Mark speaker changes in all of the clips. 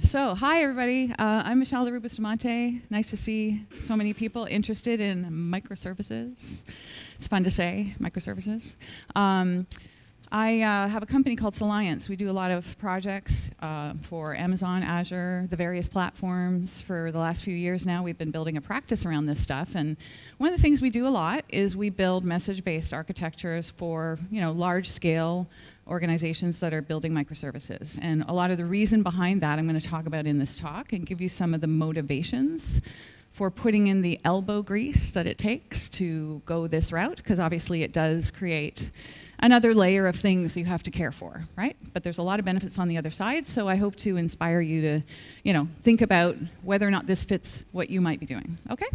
Speaker 1: So, hi everybody. I'm Michele Bustamante. Nice to see so many people interested in microservices. It's fun to say, microservices. I have a company called Soliance. We do a lot of projects for Amazon, Azure, the various platforms. For the last few years now, we've been building a practice around this stuff. And one of the things we do a lot is we build message-based architectures for, large-scale organizations that are building microservices. And a lot of the reason behind that I'm going to talk about in this talk and give you some of the motivations for putting in the elbow grease that it takes to go this route, because obviously it does create another layer of things you have to care for, right? But there's a lot of benefits on the other side, so I hope to inspire you to, think about whether or not this fits what you might be doing, okay?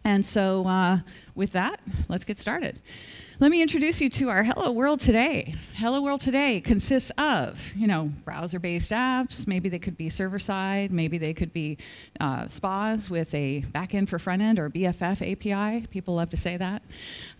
Speaker 1: And so with that, let's get started. Let me introduce you to our Hello World today. Hello World today consists of, browser-based apps. Maybe they could be server-side. Maybe they could be SPAs with a backend for front-end or BFF API. People love to say that.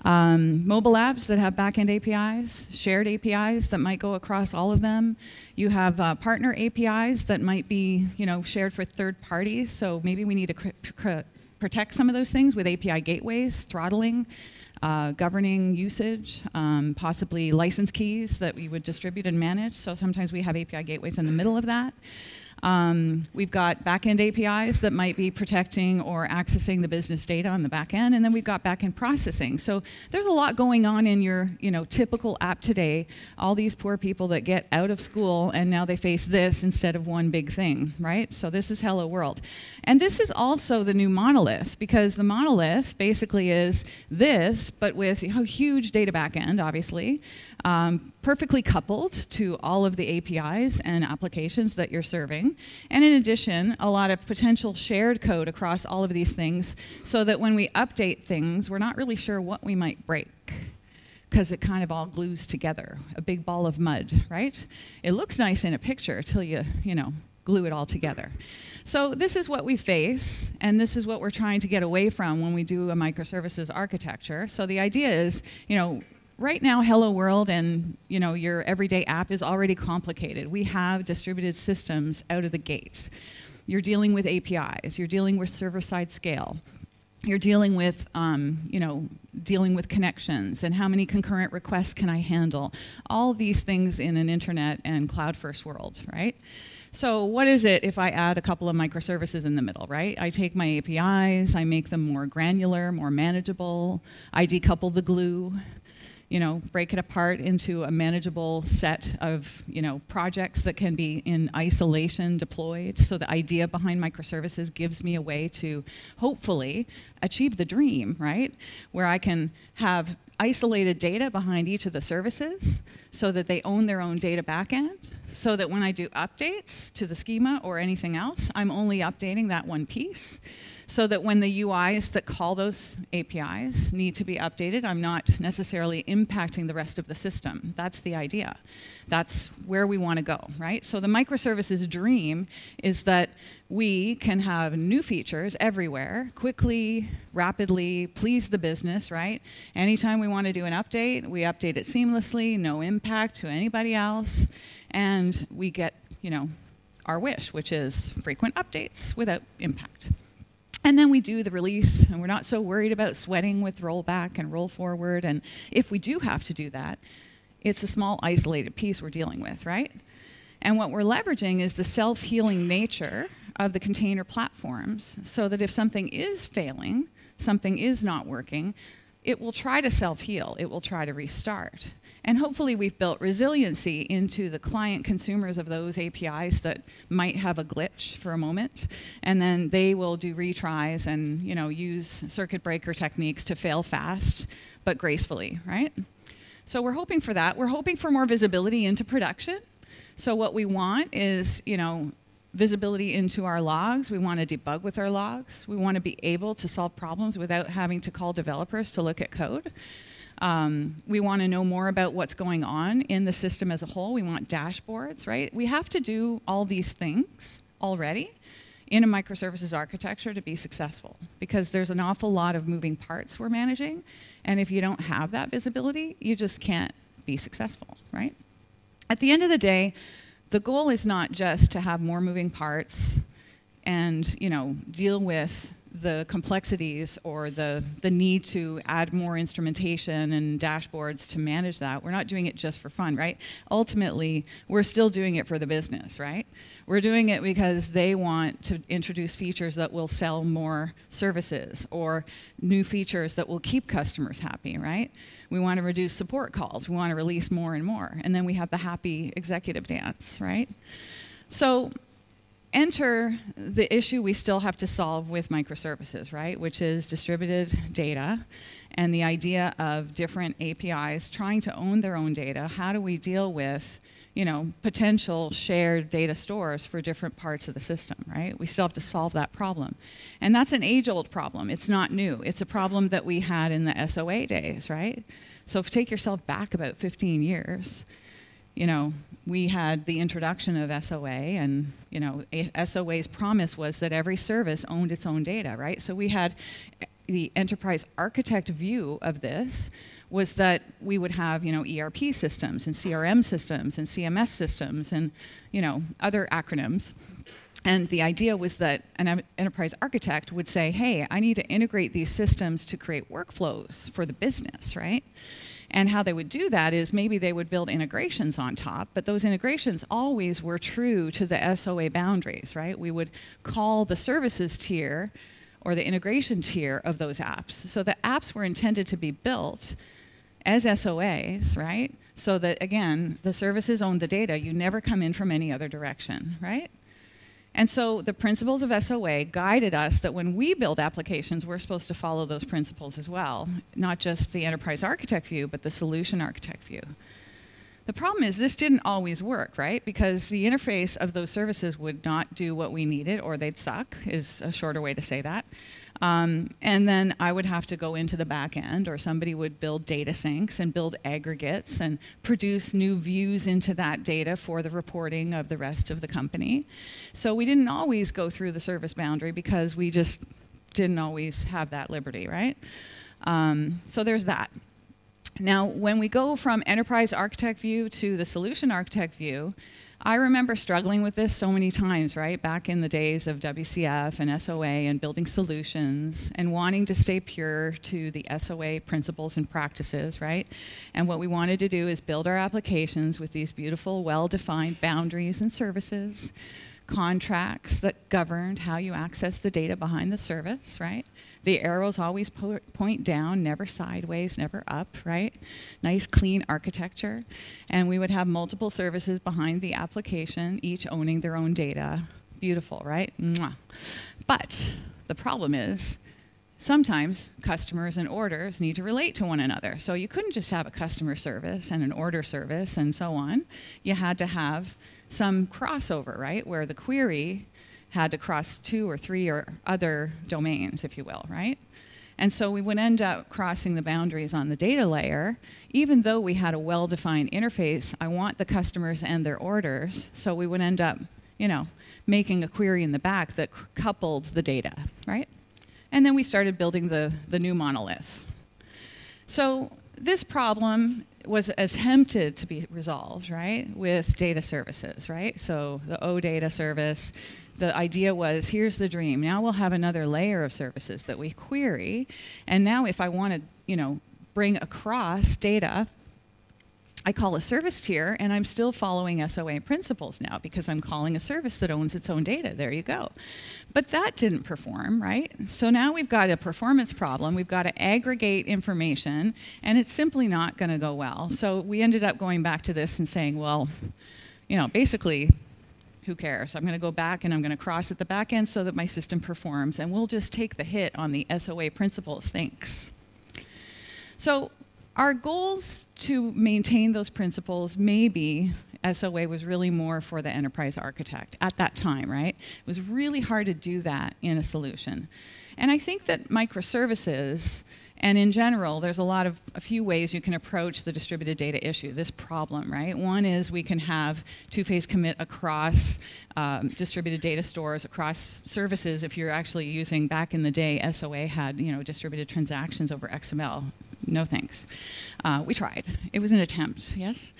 Speaker 1: Mobile apps that have backend APIs, shared APIs that might go across all of them. You have partner APIs that might be, shared for third parties. So maybe we need to protect some of those things with API gateways, throttling, governing usage, possibly license keys that we would distribute and manage. So sometimes we have API gateways in the middle of that. We've got back-end APIs that might be protecting or accessing the business data on the back end, and then we've got back-end processing. So there's a lot going on in your typical app today. All these poor people that get out of school and now they face this instead of one big thing, right? So this is Hello World. And this is also the new monolith, because the monolith basically is this, but with a huge data backend, obviously, perfectly coupled to all of the APIs and applications that you're serving. And in addition, a lot of potential shared code across all of these things so that when we update things, we're not really sure what we might break, because it kind of all glues together, a big ball of mud, right? It looks nice in a picture till you glue it all together. So this is what we face, and this is what we're trying to get away from when we do a microservices architecture. So the idea is, right now, Hello World and your everyday app is already complicated. We have distributed systems out of the gate. You're dealing with APIs. You're dealing with server-side scale. You're dealing with, dealing with connections and how many concurrent requests can I handle. All these things in an internet and cloud-first world, right? So what is it if I add a couple of microservices in the middle, right? I take my APIs, I make them more granular, more manageable. I decouple the glue. Break it apart into a manageable set of, projects that can be in isolation deployed. So the idea behind microservices gives me a way to hopefully achieve the dream, right? Where I can have isolated data behind each of the services so that they own their own data backend, so that when I do updates to the schema or anything else, I'm only updating that one piece. So that when the UIs that call those APIs need to be updated, I'm not necessarily impacting the rest of the system. That's the idea. That's where we want to go, right? So the microservices dream is that we can have new features everywhere, quickly, rapidly, please the business, right? Anytime we want to do an update, we update it seamlessly, no impact to anybody else, and we get, our wish, which is frequent updates without impact. And then we do the release, and we're not so worried about sweating with rollback and roll forward. And if we do have to do that, it's a small isolated piece we're dealing with, right? And what we're leveraging is the self-healing nature of the container platforms, so that if something is failing, something is not working, it will try to self-heal. It will try to restart. And hopefully we've built resiliency into the client consumers of those APIs that might have a glitch for a moment, and then they will do retries and use circuit breaker techniques to fail fast, but gracefully, right? So we're hoping for that. We're hoping for more visibility into production. So what we want is, visibility into our logs. We want to debug with our logs. We want to be able to solve problems without having to call developers to look at code. We want to know more about what's going on in the system as a whole. We want dashboards, right? We have to do all these things already in a microservices architecture to be successful, because there's an awful lot of moving parts we're managing, and if you don't have that visibility, you just can't be successful, right? At the end of the day, the goal is not just to have more moving parts and, you know, deal with the complexities or the need to add more instrumentation and dashboards to manage that. We're not doing it just for fun, right? Ultimately, we're still doing it for the business, right? We're doing it because they want to introduce features that will sell more services or new features that will keep customers happy, right? We want to reduce support calls. We want to release more and more. And then we have the happy executive dance, right? So enter the issue we still have to solve with microservices, right? Which is distributed data and the idea of different APIs trying to own their own data. How do we deal with, you know, potential shared data stores for different parts of the system, right? We still have to solve that problem. And that's an age-old problem. It's not new. It's a problem that we had in the SOA days, right? So if you take yourself back about 15 years, you know, we had the introduction of SOA, and, you know, SOA's promise was that every service owned its own data, right? So we had the enterprise architect view of this was that we would have, you know, ERP systems and CRM systems and CMS systems and, you know, other acronyms. And the idea was that an enterprise architect would say, hey, I need to integrate these systems to create workflows for the business, right? And how they would do that is maybe they would build integrations on top, but those integrations always were true to the SOA boundaries, right? We would call the services tier or the integration tier of those apps. So the apps were intended to be built as SOAs, right? So that, again, the services own the data. You never come in from any other direction, right? And so the principles of SOA guided us that when we build applications, we're supposed to follow those principles as well, not just the enterprise architect view, but the solution architect view. The problem is this didn't always work, right? Because the interface of those services would not do what we needed, or they'd suck, is a shorter way to say that. And then I would have to go into the back end, or somebody would build data syncs and build aggregates and produce new views into that data for the reporting of the rest of the company. So we didn't always go through the service boundary because we just didn't always have that liberty, right? So there's that. Now, when we go from enterprise architect view to the solution architect view, I remember struggling with this so many times, right? Back in the days of WCF and SOA and building solutions and wanting to stay pure to the SOA principles and practices, right? And what we wanted to do is build our applications with these beautiful, well-defined boundaries and services, contracts that governed how you access the data behind the service, right? The arrows always point down, never sideways, never up, right? Nice, clean architecture. And we would have multiple services behind the application, each owning their own data. Beautiful, right? Mwah. But the problem is, sometimes customers and orders need to relate to one another. So you couldn't just have a customer service and an order service and so on. You had to have some crossover, right? Where the query had to cross 2 or 3 or other domains, if you will, right? And so we would end up crossing the boundaries on the data layer. Even though we had a well-defined interface, I want the customers and their orders, so we would end up, you know, making a query in the back that coupled the data, right? And then we started building the new monolith. So this problem was attempted to be resolved, right, with data services, right? So the OData service, the idea was, here's the dream. Now we'll have another layer of services that we query. And now if I want to, you know, bring across data, I call a service tier, and I'm still following SOA principles now because I'm calling a service that owns its own data. There you go. But that didn't perform, right? So now we've got a performance problem. We've got to aggregate information, and it's simply not going to go well. So we ended up going back to this and saying, well, you know, basically, who cares? I'm going to go back and I'm going to cross at the back end so that my system performs, and we'll just take the hit on the SOA principles. Thanks. So our goals to maintain those principles, maybe SOA was really more for the enterprise architect at that time, right? It was really hard to do that in a solution. And I think that microservices, and in general, there's a few ways you can approach the distributed data issue, this problem, right? One is we can have two-phase commit across distributed data stores, across services. If you're actually using, back in the day, SOA had, you know, distributed transactions over XML. No thanks. We tried. It was an attempt, yes?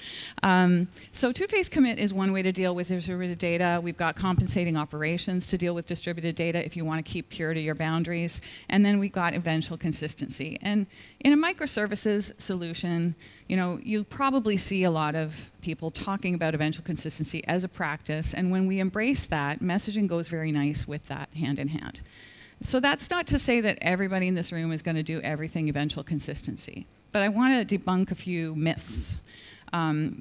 Speaker 1: So two-phase commit is one way to deal with distributed data. We've got compensating operations to deal with distributed data if you want to keep pure to your boundaries. And then we've got eventual consistency. And in a microservices solution, you know, you'll probably see a lot of people talking about eventual consistency as a practice. And when we embrace that, messaging goes very nice with that hand in hand. So that's not to say that everybody in this room is going to do everything eventual consistency. But I want to debunk a few myths.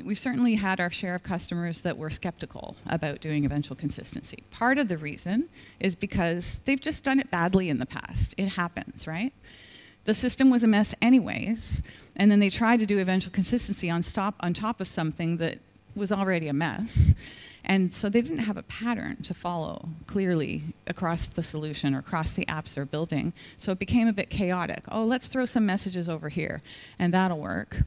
Speaker 1: We've certainly had our share of customers that were skeptical about doing eventual consistency. Part of the reason is because they've just done it badly in the past. It happens, right? The system was a mess anyways, and then they tried to do eventual consistency on top of something that was already a mess. And so they didn't have a pattern to follow clearly across the solution or across the apps they're building. So it became a bit chaotic. Oh, let's throw some messages over here, and that'll work.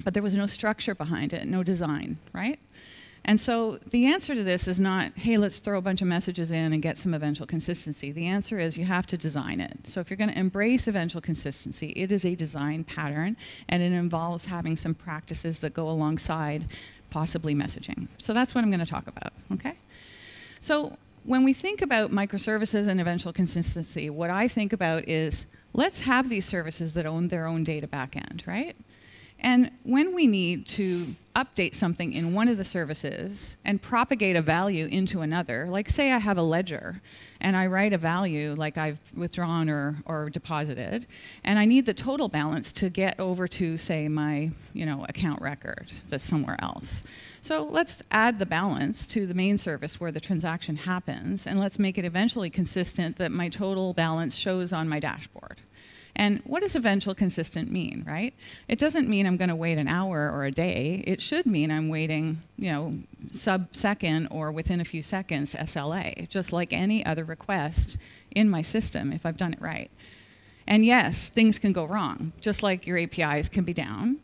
Speaker 1: But there was no structure behind it, no design, right? And so the answer to this is not, hey, let's throw a bunch of messages in and get some eventual consistency. The answer is you have to design it. So if you're going to embrace eventual consistency, it is a design pattern, and it involves having some practices that go alongside possibly messaging. So that's what I'm going to talk about, okay? So when we think about microservices and eventual consistency, what I think about is, let's have these services that own their own data backend, right? And when we need to update something in one of the services and propagate a value into another, like say I have a ledger and I write a value like I've withdrawn or deposited, and I need the total balance to get over to, say, my account record that's somewhere else. So let's add the balance to the main service where the transaction happens, and let's make it eventually consistent that my total balance shows on my dashboard. And what does eventual consistent mean, right? It doesn't mean I'm going to wait an hour or a day. It should mean I'm waiting, sub-second or within a few seconds SLA, just like any other request in my system if I've done it right. And yes, things can go wrong, just like your APIs can be down,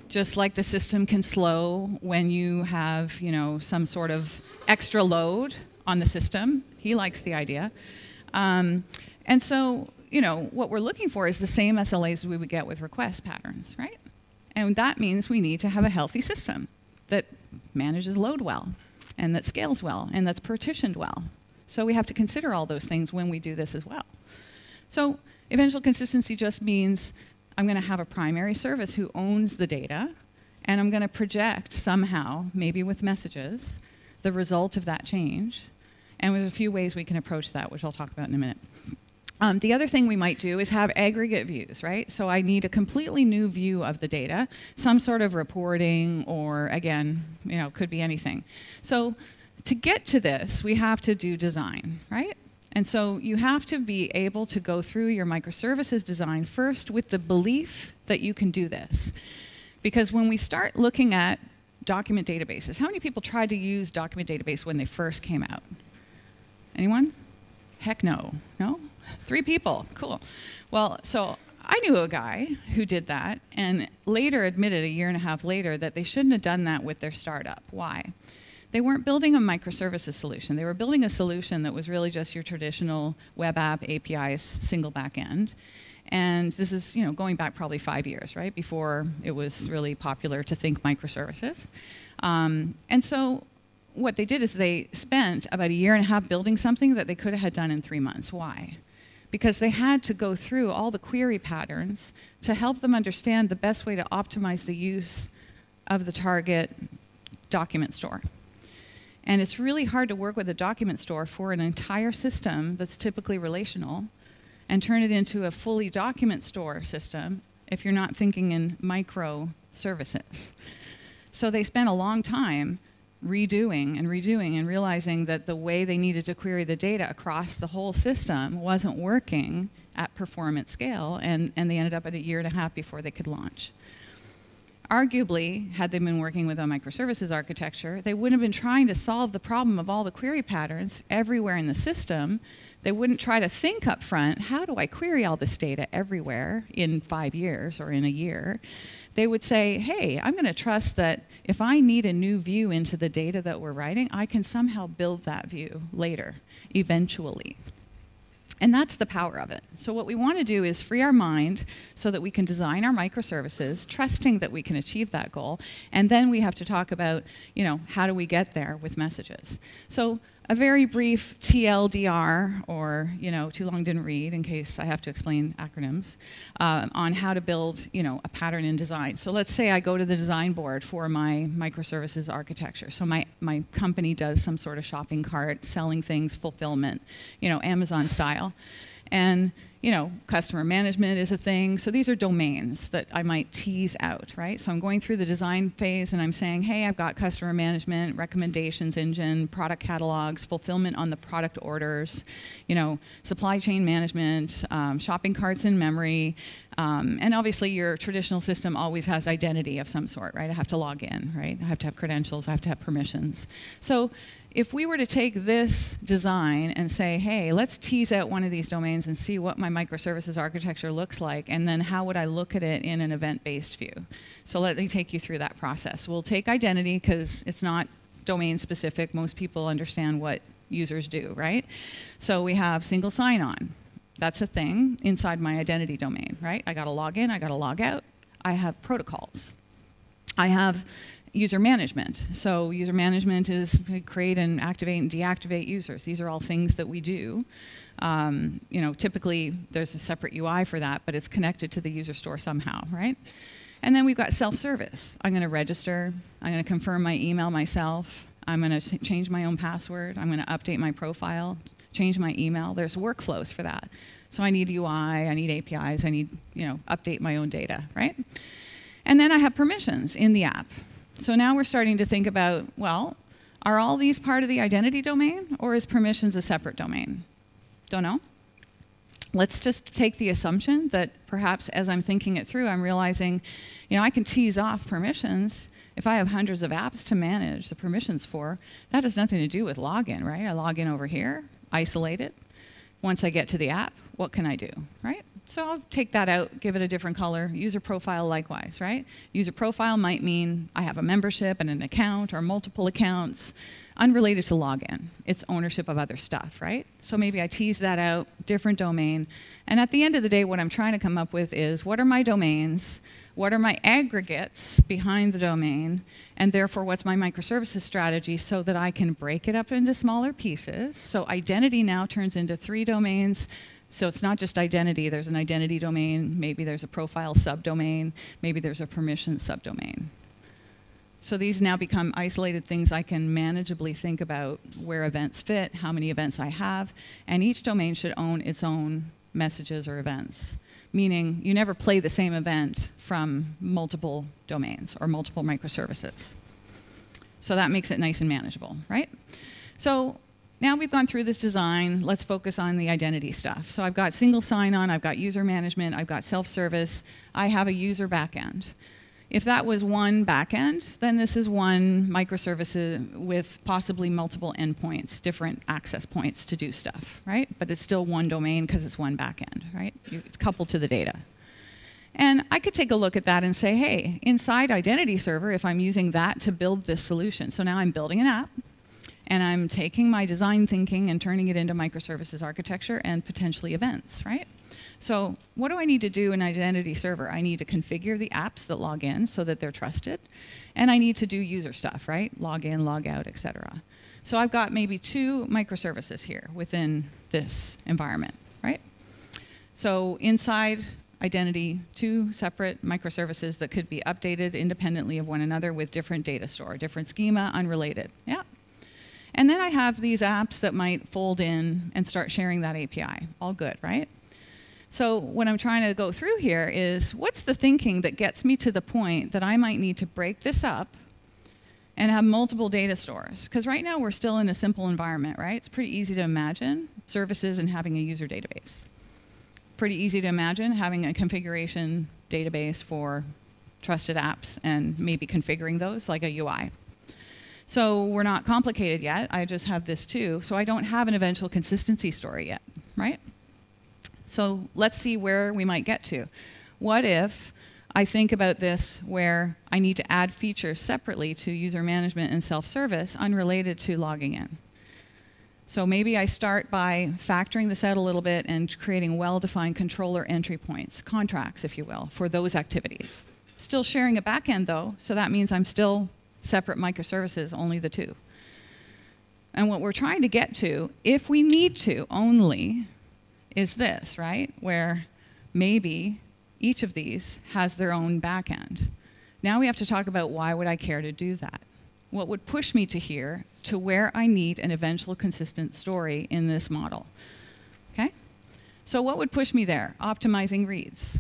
Speaker 1: just like the system can slow when you have, some sort of extra load on the system. He likes the idea. And so, what we're looking for is the same SLAs we would get with request patterns, right? And that means we need to have a healthy system that manages load well, and that scales well, and that's partitioned well. So we have to consider all those things when we do this as well. So eventual consistency just means I'm going to have a primary service who owns the data, and I'm going to project somehow, maybe with messages, the result of that change. And there's a few ways we can approach that, which I'll talk about in a minute. The other thing we might do is have aggregate views, right? So I need a completely new view of the data, some sort of reporting, or again, could be anything. So to get to this, we have to do design, right? And so you have to be able to go through your microservices design first with the belief that you can do this. Because when we start looking at document databases, how many people tried to use document database when they first came out? Anyone? Heck no. No? 3 people. Cool. Well, so I knew a guy who did that and later admitted a year and a half later that they shouldn't have done that with their startup. Why? They weren't building a microservices solution. They were building a solution that was really just your traditional web app, APIs, single backend. And this is, going back probably 5 years, right, before it was really popular to think microservices. And so what they did is they spent about a year and a half building something that they could have had done in 3 months. Why? Because they had to go through all the query patterns to help them understand the best way to optimize the use of the target document store. And it's really hard to work with a document store for an entire system that's typically relational and turn it into a fully document store system if you're not thinking in microservices. So they spent a long time redoing and realizing that the way they needed to query the data across the whole system wasn't working at performance scale, and they ended up at a year and a half before they could launch. Arguably, had they been working with a microservices architecture, they wouldn't have been trying to solve the problem of all the query patterns everywhere in the system. They wouldn't try to think up front, how do I query all this data everywhere in 5 years or in a year? They would say, hey, I'm going to trust that if I need a new view into the data that we're writing, I can somehow build that view later, eventually. And that's the power of it. So what we want to do is free our mind so that we can design our microservices, trusting that we can achieve that goal. And then we have to talk about, how do we get there with messages. So a very brief TLDR, or, too long didn't read in case I have to explain acronyms, on how to build, a pattern in design. So let's say I go to the design board for my microservices architecture. So my company does some sort of shopping cart, selling things, fulfillment, Amazon style. And, customer management is a thing. So these are domains that I might tease out, right? So I'm going through the design phase and I'm saying, hey, I've got customer management, recommendations engine, product catalogs, fulfillment on the product orders, supply chain management, shopping carts in memory. And obviously your traditional system always has identity of some sort, right? I have to log in, right? I have to have credentials, I have to have permissions. So if we were to take this design and say, hey, let's tease out one of these domains and see what my microservices architecture looks like, and then how would I look at it in an event-based view? So let me take you through that process. We'll take identity, because it's not domain-specific. Most people understand what users do, right? So we have single sign-on. That's a thing inside my identity domain, right? I got to log in, I got to log out. I have protocols. I have user management. So user management is create and activate and deactivate users. These are all things that we do. Typically there's a separate UI for that, but it's connected to the user store somehow, right? And then we've got self-service. I'm going to register. I'm going to confirm my email myself. I'm going to change my own password. I'm going to update my profile, change my email. There's workflows for that. So I need UI, I need APIs, I need, update my own data, right? And then I have permissions in the app. So now we're starting to think about, well, are all these part of the identity domain, or is permissions a separate domain? Don't know. Let's just take the assumption that perhaps as I'm thinking it through, I'm realizing, I can tease off permissions. If I have hundreds of apps to manage the permissions for, that has nothing to do with login, right? I log in over here, isolate it. Once I get to the app, what can I do, right? So I'll take that out, give it a different color. User profile likewise, right? User profile might mean I have a membership and an account or multiple accounts, unrelated to login. It's ownership of other stuff, right? So maybe I tease that out, different domain. And at the end of the day, what I'm trying to come up with is, what are my domains? What are my aggregates behind the domain? And therefore, what's my microservices strategy so that I can break it up into smaller pieces? So identity now turns into 3 domains. So it's not just identity. There's an identity domain. Maybe there's a profile subdomain. Maybe there's a permission subdomain. So these now become isolated things I can manageably think about where events fit, how many events I have, and each domain should own its own messages or events. Meaning you never play the same event from multiple domains or multiple microservices. So that makes it nice and manageable, right? So now we've gone through this design, let's focus on the identity stuff. So I've got single sign-on, I've got user management, I've got self-service, I have a user backend. If that was one backend, then this is one microservice with possibly multiple endpoints, different access points to do stuff, right? But it's still one domain because it's one backend, right? It's coupled to the data. And I could take a look at that and say, hey, inside Identity Server, if I'm using that to build this solution, so now I'm building an app, and I'm taking my design thinking and turning it into microservices architecture and potentially events, right? So what do I need to do in Identity Server? I need to configure the apps that log in so that they're trusted. And I need to do user stuff, right? Log in, log out, et cetera. So I've got maybe 2 microservices here within this environment, right? So inside Identity, 2 separate microservices that could be updated independently of one another with different data store, different schema, unrelated. Yeah. And then I have these apps that might fold in and start sharing that API. All good, right? So what I'm trying to go through here is, what's the thinking that gets me to the point that I might need to break this up and have multiple data stores? Because right now we're still in a simple environment, right? It's pretty easy to imagine services and having a user database. Pretty easy to imagine having a configuration database for trusted apps and maybe configuring those like a UI. So we're not complicated yet. I just have this too. So I don't have an eventual consistency story yet, right? So let's see where we might get to. What if I think about this where I need to add features separately to user management and self-service unrelated to logging in? So maybe I start by factoring this out a little bit and creating well-defined controller entry points, contracts, if you will, for those activities. Still sharing a backend, though, so that means I'm still separate microservices, only the two. And what we're trying to get to, if we need to only, is this, right? Where maybe each of these has their own backend. Now we have to talk about why would I care to do that? What would push me to here to where I need an eventual consistent story in this model? Okay? So what would push me there? Optimizing reads.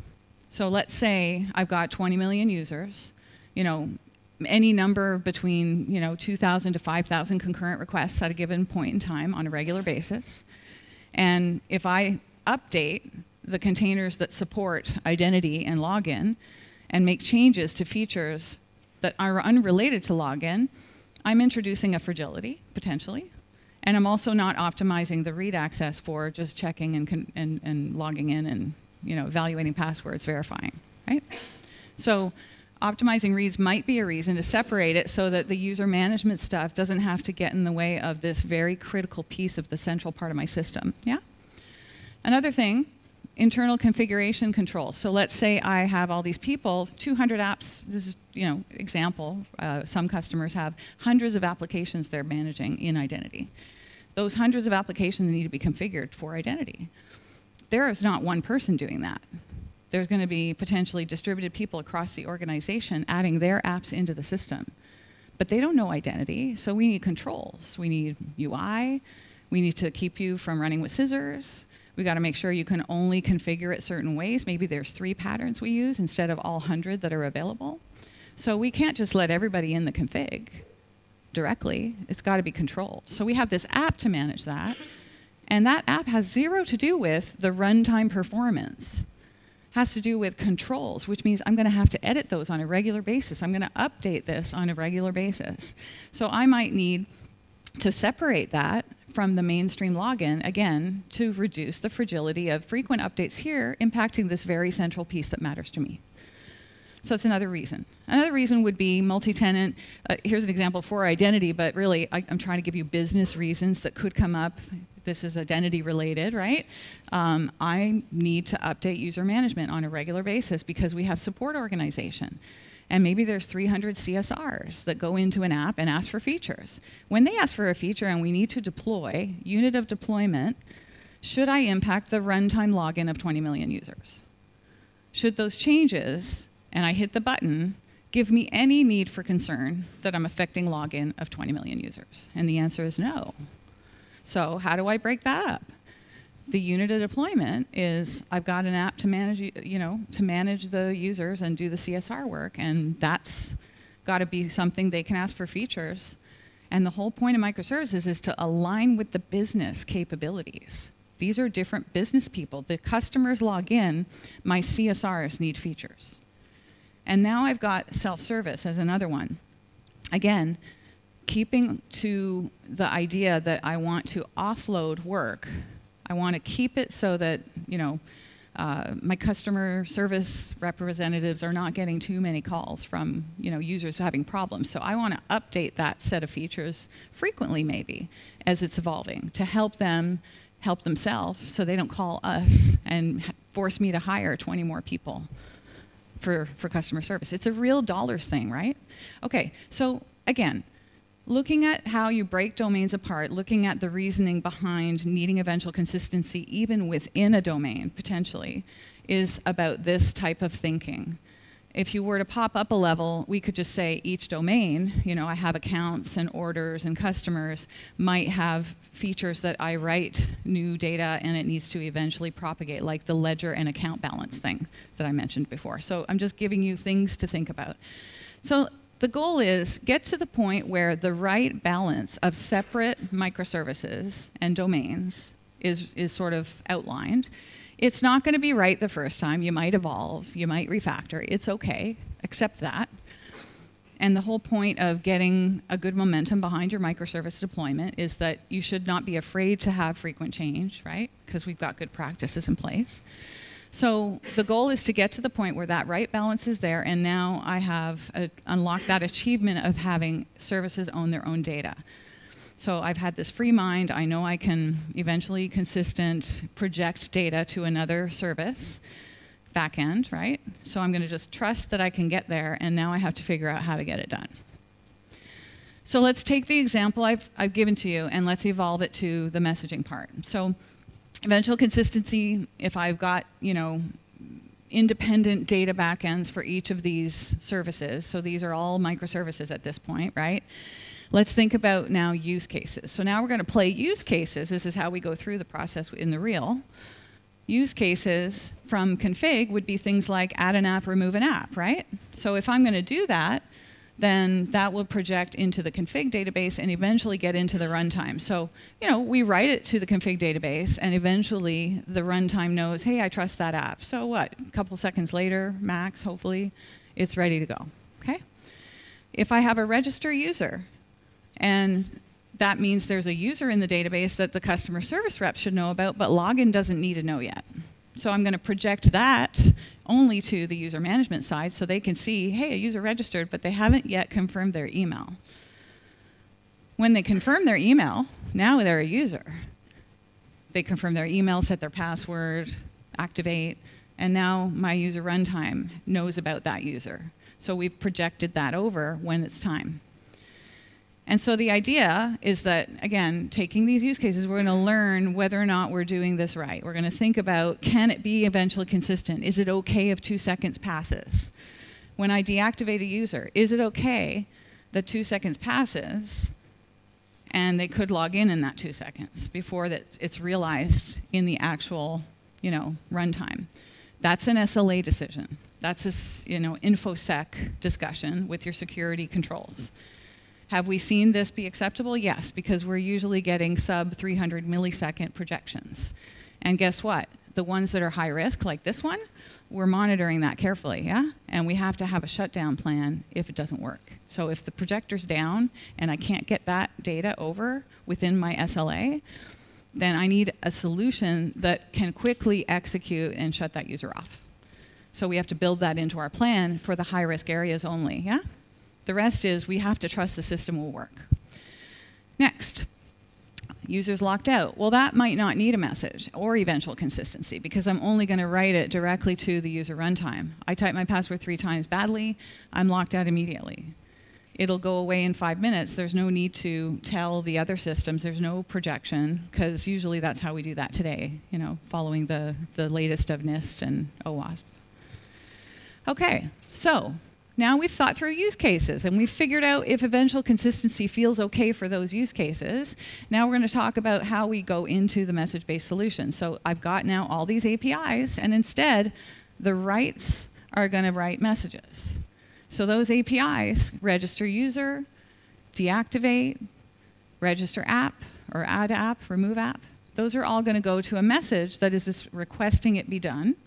Speaker 1: So let's say I've got 20 million users, any number between 2,000 to 5,000 concurrent requests at a given point in time on a regular basis. And if I update the containers that support identity and login and make changes to features that are unrelated to login, I'm introducing a fragility, potentially. And I'm also not optimizing the read access for just checking and logging in and evaluating passwords, verifying, right? So optimizing reads might be a reason to separate it so that the user management stuff doesn't have to get in the way of this very critical piece of the central part of my system, yeah? Another thing, internal configuration control. So let's say I have all these people, 200 apps, this is, example, some customers have hundreds of applications they're managing in identity. Those hundreds of applications need to be configured for identity. There is not one person doing that. There's going to be potentially distributed people across the organization adding their apps into the system. But they don't know identity, so we need controls. We need UI. We need to keep you from running with scissors. We got to make sure you can only configure it certain ways. Maybe there's 3 patterns we use instead of all 100 that are available. So we can't just let everybody in the config directly. It's got to be controlled. So we have this app to manage that. And that app has zero to do with the runtime performance. It has to do with controls, which means I'm going to have to edit those on a regular basis. I'm going to update this on a regular basis. So I might need to separate that from the mainstream login, again, to reduce the fragility of frequent updates here impacting this very central piece that matters to me. So it's another reason. Another reason would be multi-tenant. Here's an example for identity, but really I'm trying to give you business reasons that could come up. This is identity related, right? I need to update user management on a regular basis because we have support organization. And maybe there's 300 CSRs that go into an app and ask for features. When they ask for a feature and we need to deploy, unit of deployment, should I impact the runtime login of 20 million users? Should those changes, and I hit the button, give me any need for concern that I'm affecting login of 20 million users? And the answer is no. So how do I break that up? The unit of deployment is I've got an app to manage, to manage the users and do the CSR work, and that's got to be something they can ask for features. And the whole point of microservices is to align with the business capabilities. These are different business people. The customers log in, my CSRs need features. And now I've got self-service as another one. Again, keeping to the idea that I want to offload work. I want to keep it so that, my customer service representatives are not getting too many calls from, users having problems. So I want to update that set of features frequently, maybe, as it's evolving, to help them help themselves so they don't call us and force me to hire 20 more people for customer service. It's a real dollars thing, right? Okay, so again, looking at how you break domains apart, looking at the reasoning behind needing eventual consistency even within a domain, potentially, is about this type of thinking. If you were to pop up a level, we could just say each domain, I have accounts and orders and customers, might have features that I write new data and it needs to eventually propagate, like the ledger and account balance thing that I mentioned before. So I'm just giving you things to think about. So the goal is get to the point where the right balance of separate microservices and domains is sort of outlined. It's not going to be right the first time. You might evolve. You might refactor. It's OK. Accept that. And the whole point of getting a good momentum behind your microservice deployment is that you should not be afraid to have frequent change, right? Because we've got good practices in place. So the goal is to get to the point where that right balance is there, and now I have unlocked that achievement of having services own their own data. So I've had this free mind. I know I can eventually consistent project data to another service, backend, right? So I'm going to just trust that I can get there, and now I have to figure out how to get it done. So let's take the example I've given to you, and let's evolve it to the messaging part. So eventual consistency, if I've got, independent data backends for each of these services, so these are all microservices at this point, right? Let's think about now use cases. So now we're going to play use cases. This is how we go through the process in the real. Use cases from config would be things like add an app, remove an app, right? So if I'm going to do that, then that will project into the config database and eventually get into the runtime. So, we write it to the config database, and eventually the runtime knows, hey, I trust that app. So what? A couple seconds later, max, hopefully, it's ready to go, okay? If I have a register user, and that means there's a user in the database that the customer service rep should know about, but login doesn't need to know yet. So I'm going to project that only to the user management side so they can see, hey, a user registered, but they haven't yet confirmed their email. When they confirm their email, now they're a user. They confirm their email, set their password, activate, and now my user runtime knows about that user. So we've projected that over when it's time. And so the idea is that, again, taking these use cases, we're going to learn whether or not we're doing this right. We're going to think about, can it be eventually consistent? Is it okay if 2 seconds passes? When I deactivate a user, is it okay that 2 seconds passes and they could log in that 2 seconds before that it's realized in the actual, runtime? That's an SLA decision. That's a, InfoSec discussion with your security controls. Have we seen this be acceptable? Yes, because we're usually getting sub 300 millisecond projections. And guess what? The ones that are high risk, like this one, we're monitoring that carefully, yeah? And we have to have a shutdown plan if it doesn't work. So if the projector's down and I can't get that data over within my SLA, then I need a solution that can quickly execute and shut that user off. So we have to build that into our plan for the high risk areas only, yeah? The rest is we have to trust the system will work. Next, users locked out. Well, that might not need a message or eventual consistency because I'm only going to write it directly to the user runtime. I type my password 3 times badly, I'm locked out immediately. It'll go away in 5 minutes. There's no need to tell the other systems. There's no projection because usually that's how we do that today, following the latest of NIST and OWASP. Okay, so now we've thought through use cases, and we've figured out if eventual consistency feels okay for those use cases. Now we're going to talk about how we go into the message-based solution. So I've got now all these APIs, and instead, the writes are going to write messages. So those APIs, register user, deactivate, register app, or add app, remove app, those are all going to go to a message that is just requesting it be done,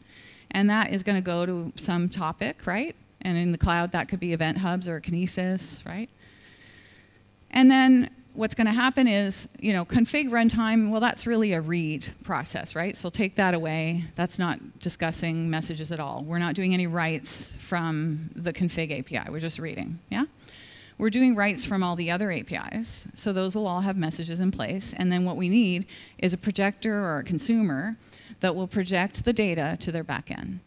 Speaker 1: and that is going to go to some topic, right? And in the cloud, that could be event hubs or Kinesis, right? And then what's going to happen is, config runtime, well, that's really a read process, right? So take that away. That's not discussing messages at all. We're not doing any writes from the config API. We're just reading, yeah? We're doing writes from all the other APIs. So those will all have messages in place. And then what we need is a projector or a consumer that will project the data to their backend.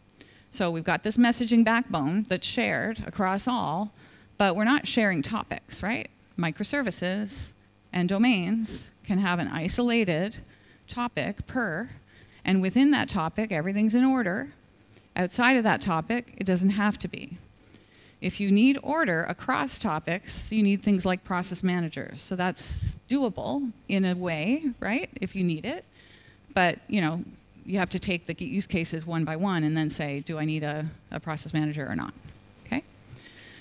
Speaker 1: So we've got this messaging backbone that's shared across all, but we're not sharing topics, right? Microservices and domains can have an isolated topic per, and within that topic, everything's in order. Outside of that topic, it doesn't have to be. If you need order across topics, you need things like process managers. So that's doable in a way, right, if you need it. But, you have to take the use cases one by one and then say, do I need a process manager or not? Okay?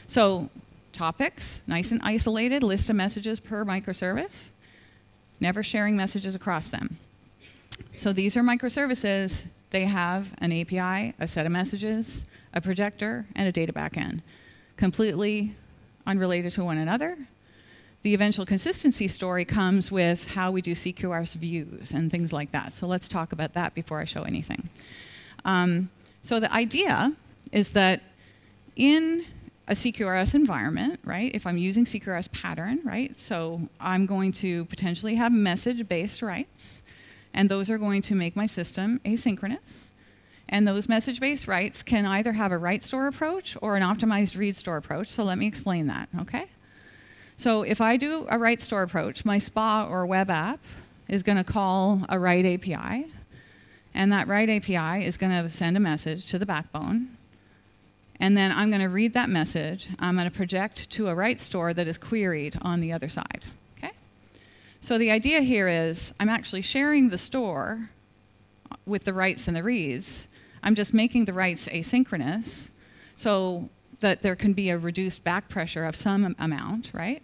Speaker 1: So topics, nice and isolated, list of messages per microservice, never sharing messages across them. So these are microservices. They have an API, a set of messages, a projector, and a data backend. Completely unrelated to one another. The eventual consistency story comes with how we do CQRS views and things like that. So let's talk about that before I show anything. So the idea is that in a CQRS environment, right? If I'm using CQRS pattern, right? So I'm going to potentially have message-based writes, and those are going to make my system asynchronous. And those message-based writes can either have a write store approach or an optimized read store approach. So let me explain that, okay? So if I do a write store approach, my SPA or web app is going to call a write API, and that write API is going to send a message to the backbone. And then I'm going to read that message. I'm going to project to a write store that is queried on the other side. Okay? So the idea here is I'm actually sharing the store with the writes and the reads. I'm just making the writes asynchronous so that there can be a reduced back pressure of some amount, right?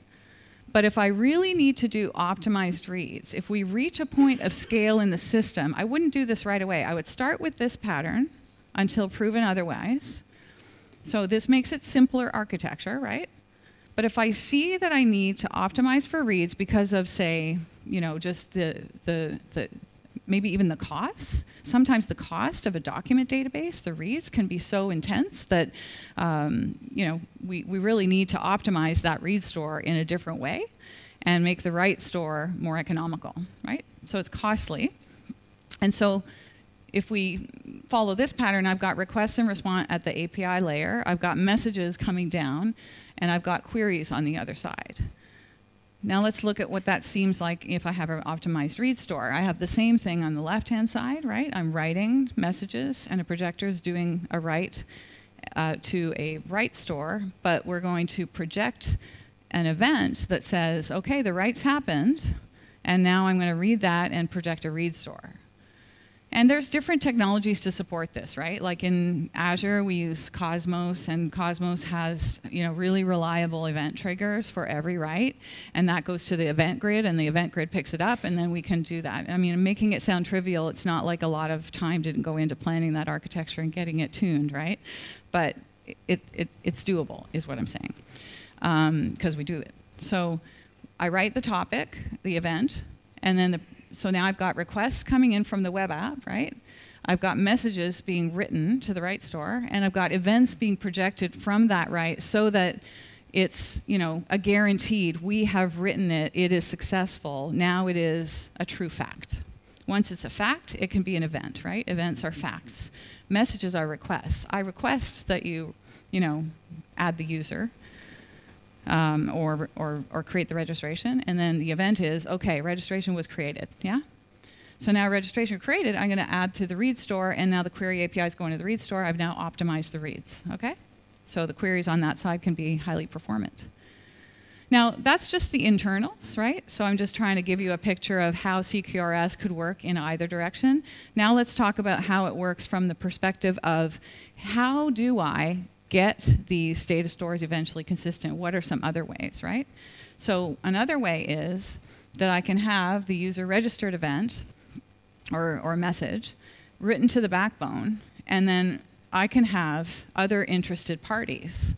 Speaker 1: But if I really need to do optimized reads, if we reach a point of scale in the system, I wouldn't do this right away. I would start with this pattern until proven otherwise. So this makes it simpler architecture, right? But if I see that I need to optimize for reads because of, say, you know, just the maybe even the costs, sometimes the cost of a document database, the reads can be so intense that you know, we really need to optimize that read store in a different way and make the write store more economical, right? So it's costly. And so if we follow this pattern, I've got requests and response at the API layer, I've got messages coming down, and I've got queries on the other side. Now let's look at what that seems like if I have an optimized read store. I have the same thing on the left-hand side, right? I'm writing messages, and a projector is doing a write to a write store, but we're going to project an event that says, okay, the writes happened, and now I'm going to read that and project a read store. And there's different technologies to support this, right? Like in Azure, we use Cosmos, and Cosmos has, you know, really reliable event triggers for every write, and that goes to the event grid, and the event grid picks it up, and then we can do that. I mean, making it sound trivial, it's not like a lot of time didn't go into planning that architecture and getting it tuned, right? But it's doable, is what I'm saying, because we do it. So I write the topic, the event, and then so now I've got requests coming in from the web app, right? I've got messages being written to the write store, and I've got events being projected from that write so that it's, you know, a guaranteed, we have written it, it is successful, now it is a true fact. Once it's a fact, it can be an event, right? Events are facts. Messages are requests. I request that you know, add the user. Or create the registration, and then the event is, okay, registration was created, yeah? So now registration created, I'm going to add to the read store, and now the query API is going to the read store. I've now optimized the reads, okay? So the queries on that side can be highly performant. Now, that's just the internals, right? So I'm just trying to give you a picture of how CQRS could work in either direction. Now let's talk about how it works from the perspective of how do I get these data stores eventually consistent? What are some other ways, right? So another way is that I can have the user registered event or message written to the backbone, and then I can have other interested parties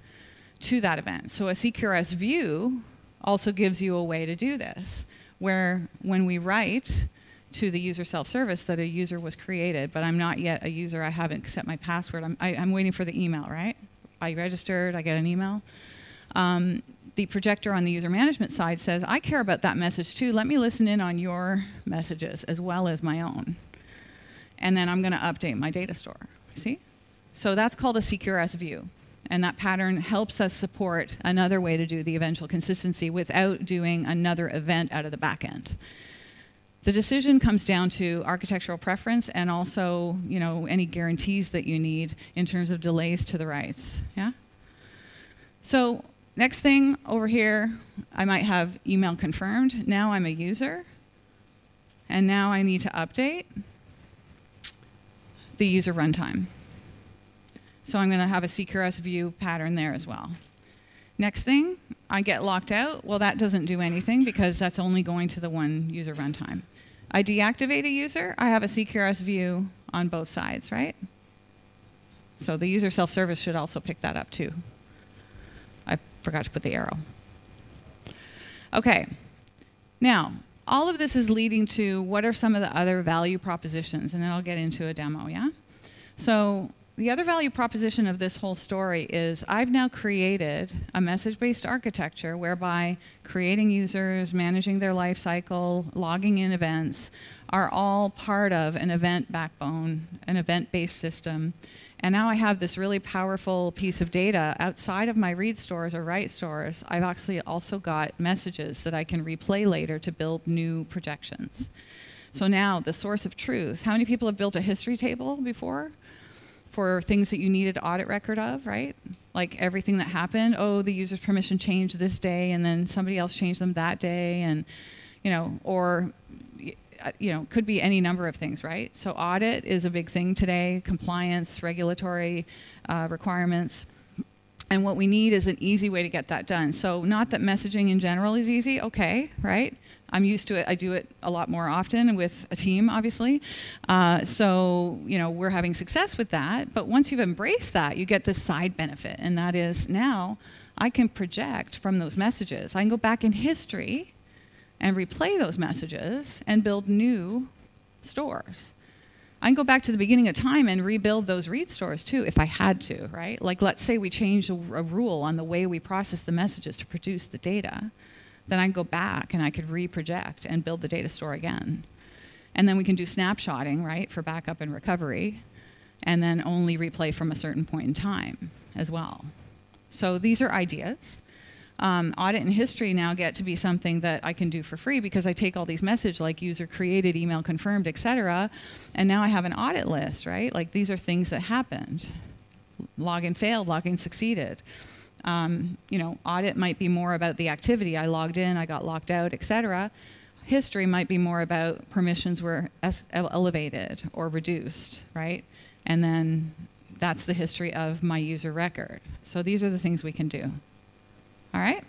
Speaker 1: to that event. So a CQRS view also gives you a way to do this, where when we write to the user self-service that a user was created, but I'm not yet a user, I haven't set my password, I'm waiting for the email, right? I registered, I get an email. The projector on the user management side says, I care about that message too. Let me listen in on your messages as well as my own. And then I'm going to update my data store. See? So that's called a CQRS view. And that pattern helps us support another way to do the eventual consistency without doing another event out of the back end. The decision comes down to architectural preference and also, you know, any guarantees that you need in terms of delays to the writes. Yeah? So next thing over here, I might have email confirmed. Now I'm a user. And now I need to update the user runtime. So I'm going to have a CQRS view pattern there as well. Next thing, I get locked out. Well, that doesn't do anything because that's only going to the one user runtime. I deactivate a user, I have a CQRS view on both sides, right? So the user self-service should also pick that up too. I forgot to put the arrow. Okay, now, all of this is leading to what are some of the other value propositions, and then I'll get into a demo, yeah? So the other value proposition of this whole story is I've now created a message-based architecture whereby creating users, managing their life cycle, logging in events are all part of an event backbone, an event-based system. And now I have this really powerful piece of data outside of my read stores or write stores. I've actually also got messages that I can replay later to build new projections. So now the source of truth. How many people have built a history table before? For things that you needed audit record of, right? Like everything that happened. Oh, the user's permission changed this day, and then somebody else changed them that day, and or could be any number of things, right? So audit is a big thing today. Compliance, regulatory requirements, and what we need is an easy way to get that done. So not that messaging in general is easy. Okay, right? I'm used to it. I do it a lot more often with a team, obviously. So, we're having success with that. But once you've embraced that, you get this side benefit. And that is now I can project from those messages. I can go back in history and replay those messages and build new stores. I can go back to the beginning of time and rebuild those read stores too if I had to, right? Like let's say we changed a rule on the way we process the messages to produce the data. Then I can go back and I could reproject and build the data store again. And then we can do snapshotting, right, for backup and recovery, and then only replay from a certain point in time as well. So these are ideas. Audit and history now get to be something that I can do for free because I take all these messages like user created, email confirmed, etc. And now I have an audit list, right? Like these are things that happened. Login failed, login succeeded. Audit might be more about the activity. I logged in, I got locked out, etc. History might be more about permissions were elevated or reduced, right? And then that's the history of my user record. So these are the things we can do. All right?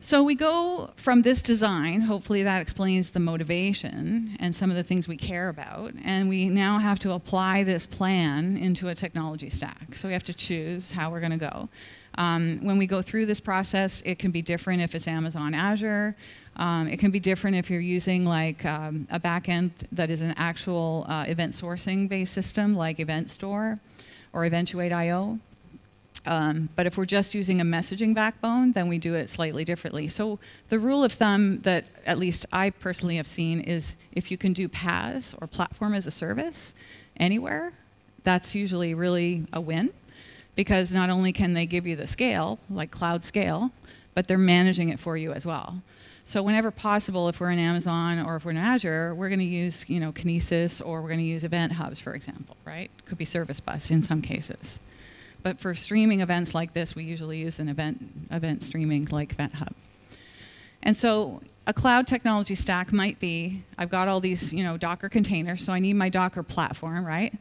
Speaker 1: So we go from this design, hopefully that explains the motivation and some of the things we care about, and we now have to apply this plan into a technology stack. So we have to choose how we're going to go. When we go through this process, it can be different if it's Amazon Azure. It can be different if you're using like a backend that is an actual event sourcing based system like Event Store or Eventuate.io. But if we're just using a messaging backbone, then we do it slightly differently. So the rule of thumb that at least I personally have seen is if you can do PaaS or platform as a service anywhere, that's usually really a win because not only can they give you the scale, like cloud scale, but they're managing it for you as well. So whenever possible, if we're in Amazon or if we're in Azure, we're going to use Kinesis or we're going to use event hubs, for example, right? Could be Service Bus in some cases. But for streaming events like this, we usually use an event streaming like Event Hub. And so a cloud technology stack might be, I've got all these Docker containers, so I need my Docker platform, right?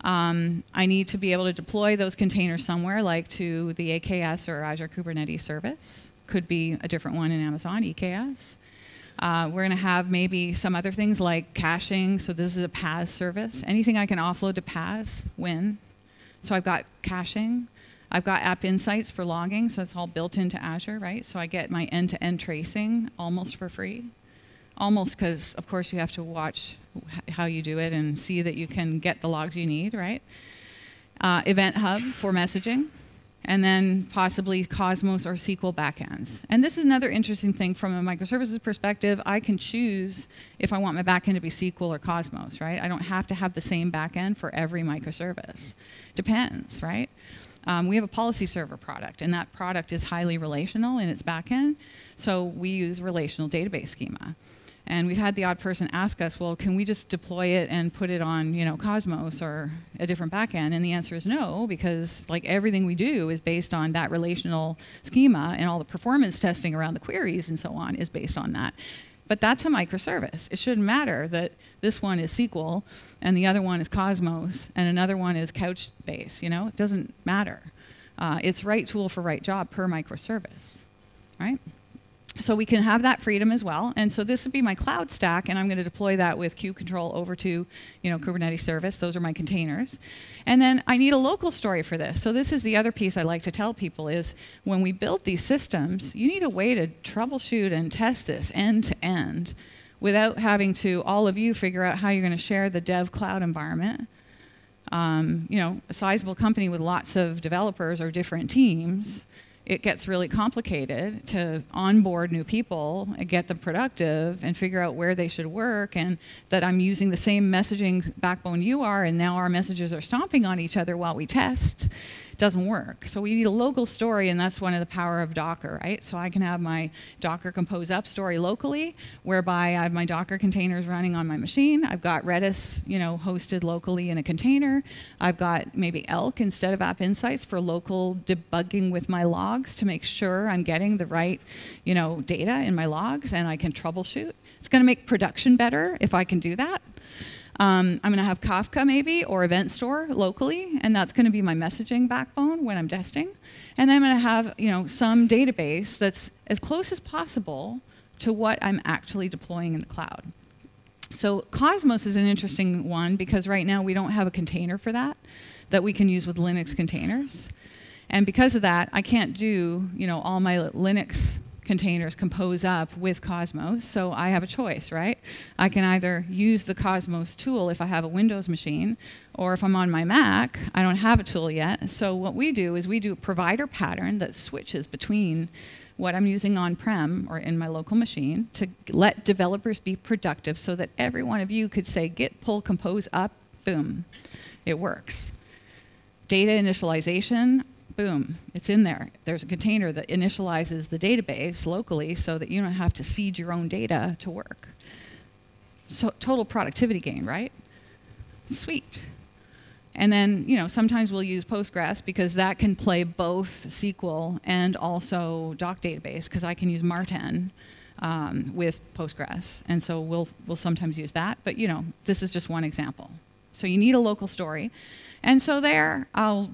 Speaker 1: I need to be able to deploy those containers somewhere, like to the AKS or Azure Kubernetes Service. Could be a different one in Amazon, EKS. We're going to have maybe some other things like caching, so this is a PaaS service. Anything I can offload to PaaS, win. So I've got caching. I've got App Insights for logging, so it's all built into Azure, right? So I get my end-to-end tracing almost for free. Almost because, of course, you have to watch how you do it and see that you can get the logs you need, right? Event Hub for messaging. And then possibly Cosmos or SQL backends. And this is another interesting thing from a microservices perspective. I can choose if I want my backend to be SQL or Cosmos, right? I don't have to have the same backend for every microservice. Depends, right? We have a policy server product, and that product is highly relational in its backend. So we use relational database schema. And we've had the odd person ask us, well, can we just deploy it and put it on, Cosmos or a different backend? And the answer is no, because like everything we do is based on that relational schema, and all the performance testing around the queries and so on is based on that. But that's a microservice. It shouldn't matter that this one is SQL and the other one is Cosmos and another one is Couchbase. It doesn't matter. It's right tool for right job per microservice, right? So we can have that freedom as well. And so this would be my cloud stack, and I'm going to deploy that with queue control over to Kubernetes Service. Those are my containers. And then I need a local story for this. So this is the other piece I like to tell people is when we build these systems, you need a way to troubleshoot and test this end to end without having to, all of you, figure out how you're going to share the dev cloud environment. a sizable company with lots of developers or different teams, it gets really complicated to onboard new people and get them productive and figure out where they should work, and that I'm using the same messaging backbone you are, and now our messages are stomping on each other while we test. Doesn't work. So we need a local story, and that's one of the power of Docker, right? So I can have my Docker Compose Up story locally, whereby I have my Docker containers running on my machine. I've got Redis, hosted locally in a container. I've got maybe Elk instead of App Insights for local debugging with my logs to make sure I'm getting the right, data in my logs, and I can troubleshoot. It's going to make production better if I can do that. I'm going to have Kafka maybe, or Event Store locally, and that's going to be my messaging backbone when I'm testing. And then I'm going to have some database that's as close as possible to what I'm actually deploying in the cloud. So Cosmos is an interesting one because right now we don't have a container for that we can use with Linux containers. And because of that, I can't do all my Linux containers compose up with Cosmos, so I have a choice, right? I can either use the Cosmos tool if I have a Windows machine, or if I'm on my Mac, I don't have a tool yet. So what we do is we do a provider pattern that switches between what I'm using on-prem or in my local machine to let developers be productive so that every one of you could say, git pull compose up, boom, it works. Data initialization, boom, it's in there. There's a container that initializes the database locally so that you don't have to seed your own data to work. So total productivity gain, right? Sweet. And then, sometimes we'll use Postgres because that can play both SQL and also doc database, because I can use Marten with Postgres. And so we'll sometimes use that. But, this is just one example. So you need a local story. And so there, I'll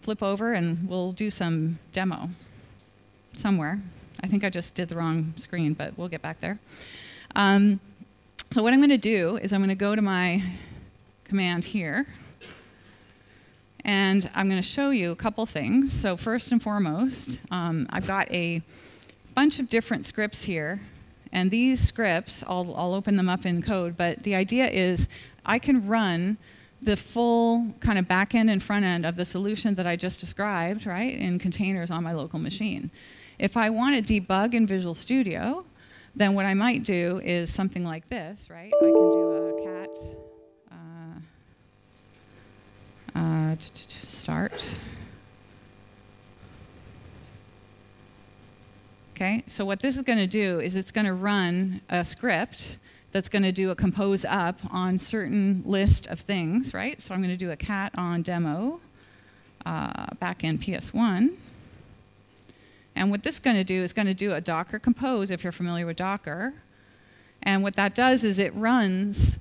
Speaker 1: flip over and we'll do some demo somewhere. I think I just did the wrong screen, but we'll get back there. So what I'm going to do is I'm going to go to my command here, and I'm going to show you a couple things. So first and foremost, I've got a bunch of different scripts here, and these scripts, I'll open them up in code, but the idea is I can run the full kind of back end and front end of the solution that I just described, right, in containers on my local machine. If I want to debug in Visual Studio, then what I might do is something like this, right? I can do a cat start. Okay, so what this is going to do is it's going to run a script that's going to do a compose up on certain list of things, right? So I'm going to do a cat on demo, backend PS1. And what this is going to do is going to do a Docker compose, if you're familiar with Docker. And what that does is it runs,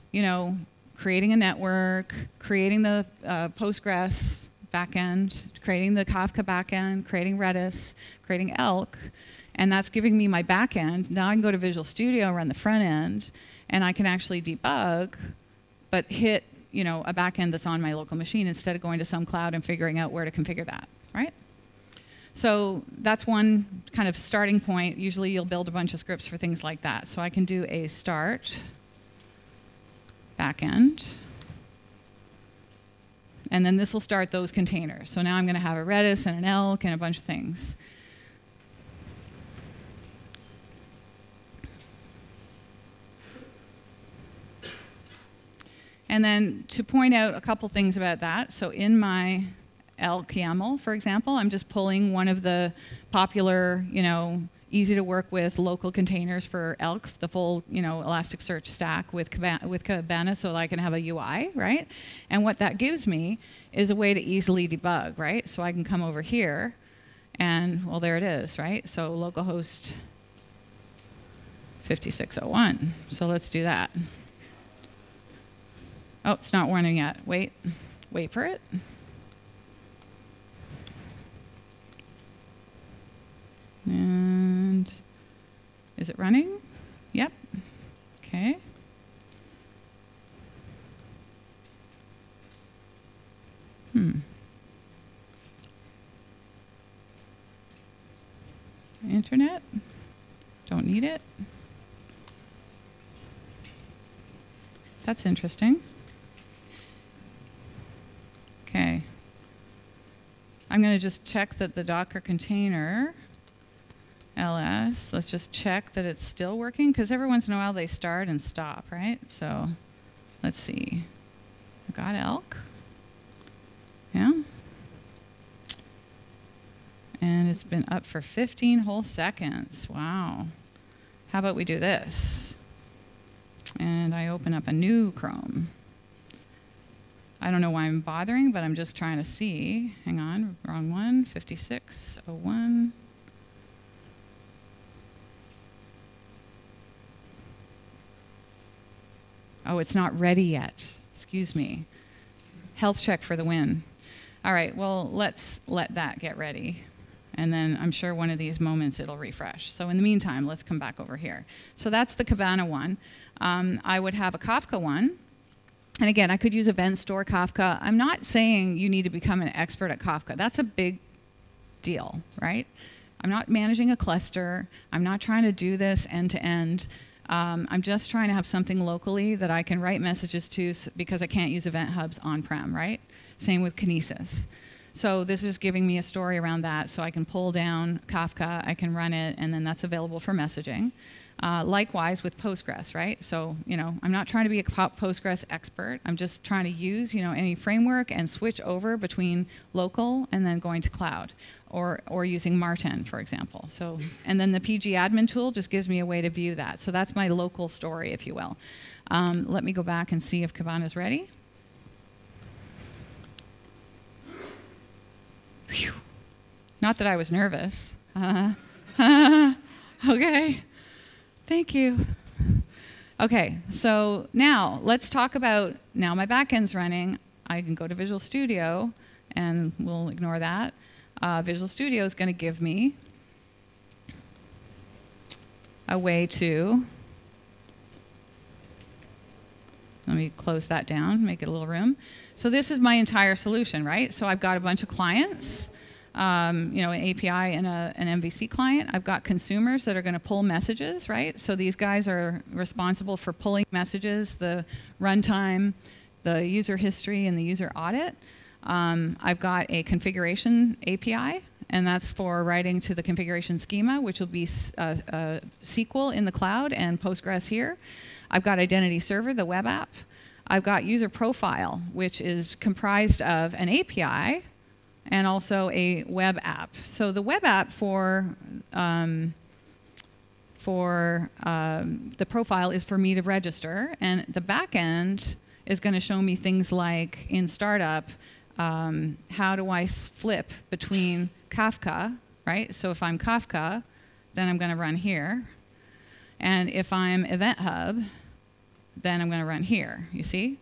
Speaker 1: creating a network, creating the Postgres backend, creating the Kafka backend, creating Redis, creating Elk. And that's giving me my backend. Now I can go to Visual Studio, run the front end, and I can actually debug, but hit a backend that's on my local machine instead of going to some cloud and figuring out where to configure that, right? So that's one kind of starting point. Usually you'll build a bunch of scripts for things like that. So I can do a start backend, and then this will start those containers. So now I'm going to have a Redis and an Elk and a bunch of things. And then to point out a couple things about that, so in my Elk YAML, for example, I'm just pulling one of the popular, easy to work with local containers for Elk, the full, Elasticsearch stack with Kibana, so that I can have a UI, right? And what that gives me is a way to easily debug, right? So I can come over here, and well, there it is, right? So localhost 5601. So let's do that. Oh, it's not running yet. Wait for it. And is it running? Yep. Okay. Internet? Don't need it. That's interesting. I'm going to just check that the Docker container ls, let's just check that it's still working, because every once in a while they start and stop, right? So let's see. I got elk. Yeah. And it's been up for 15 whole seconds. Wow. How about we do this? And I open up a new Chrome. I don't know why I'm bothering, but I'm just trying to see. Hang on, wrong one, 5601. Oh, it's not ready yet. Excuse me. Health check for the win. All right, well, let's let that get ready. And then I'm sure one of these moments it'll refresh. So in the meantime, let's come back over here. So that's the Kibana one. I would have a Kafka one. And again, I could use Event Store Kafka. I'm not saying you need to become an expert at Kafka. That's a big deal, right? I'm not managing a cluster. I'm not trying to do this end to end. I'm just trying to have something locally that I can write messages to because I can't use event hubs on-prem, right? Same with Kinesis. So this is giving me a story around that, so I can pull down Kafka, I can run it, and then that's available for messaging. Likewise with Postgres, right? So, I'm not trying to be a Postgres expert. I'm just trying to use, any framework and switch over between local and then going to cloud, or using Marten, for example. So, and then the PG admin tool just gives me a way to view that. So that's my local story, if you will. Let me go back and see if Kibana's ready. Whew. Not that I was nervous. Okay. Thank you. Okay, so now let's talk about, now my backend's running. I can go to Visual Studio, and we'll ignore that. Visual Studio is going to give me a way to, let me close that down, make it a little room. So this is my entire solution, right? So I've got a bunch of clients. An API and an MVC client. I've got consumers that are going to pull messages, right? So these guys are responsible for pulling messages, the runtime, the user history, and the user audit. I've got a configuration API, and that's for writing to the configuration schema, which will be SQL in the cloud and Postgres here. I've got identity server, the web app. I've got user profile, which is comprised of an API, and also a web app. So the web app for the profile is for me to register, and the back end is going to show me things like in startup, how do I flip between Kafka, right? So if I'm Kafka, then I'm going to run here. And if I'm Event Hub, then I'm going to run here, you see?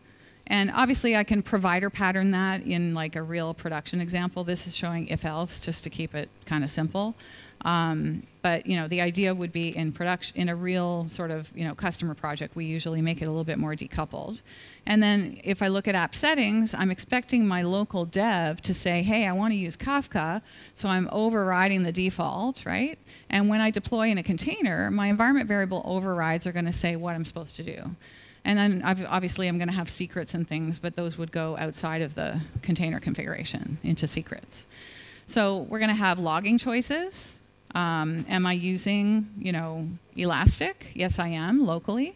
Speaker 1: And obviously, I can provider pattern that in like a real production example. This is showing if-else, just to keep it kind of simple. But the idea would be in production, in a real sort of customer project, we usually make it a little bit more decoupled. And then if I look at app settings, I'm expecting my local dev to say, hey, I want to use Kafka, so I'm overriding the default, right? And when I deploy in a container, my environment variable overrides are going to say what I'm supposed to do. And then obviously I'm going to have secrets and things, but those would go outside of the container configuration into secrets. So we're going to have logging choices. Am I using, Elastic? Yes, I am, locally.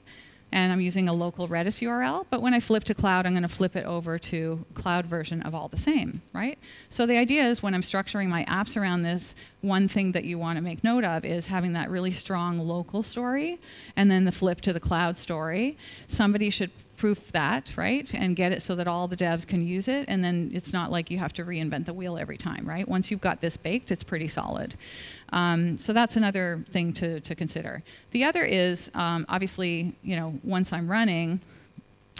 Speaker 1: And I'm using a local Redis URL. But when I flip to cloud, I'm going to flip it over to cloud version of all the same, right? So the idea is when I'm structuring my apps around this, one thing that you want to make note of is having that really strong local story and then the flip to the cloud story. Somebody should proof that, right, and get it so that all the devs can use it, and then it's not like you have to reinvent the wheel every time, right? Once you've got this baked, it's pretty solid. So that's another thing to consider. The other is, obviously, once I'm running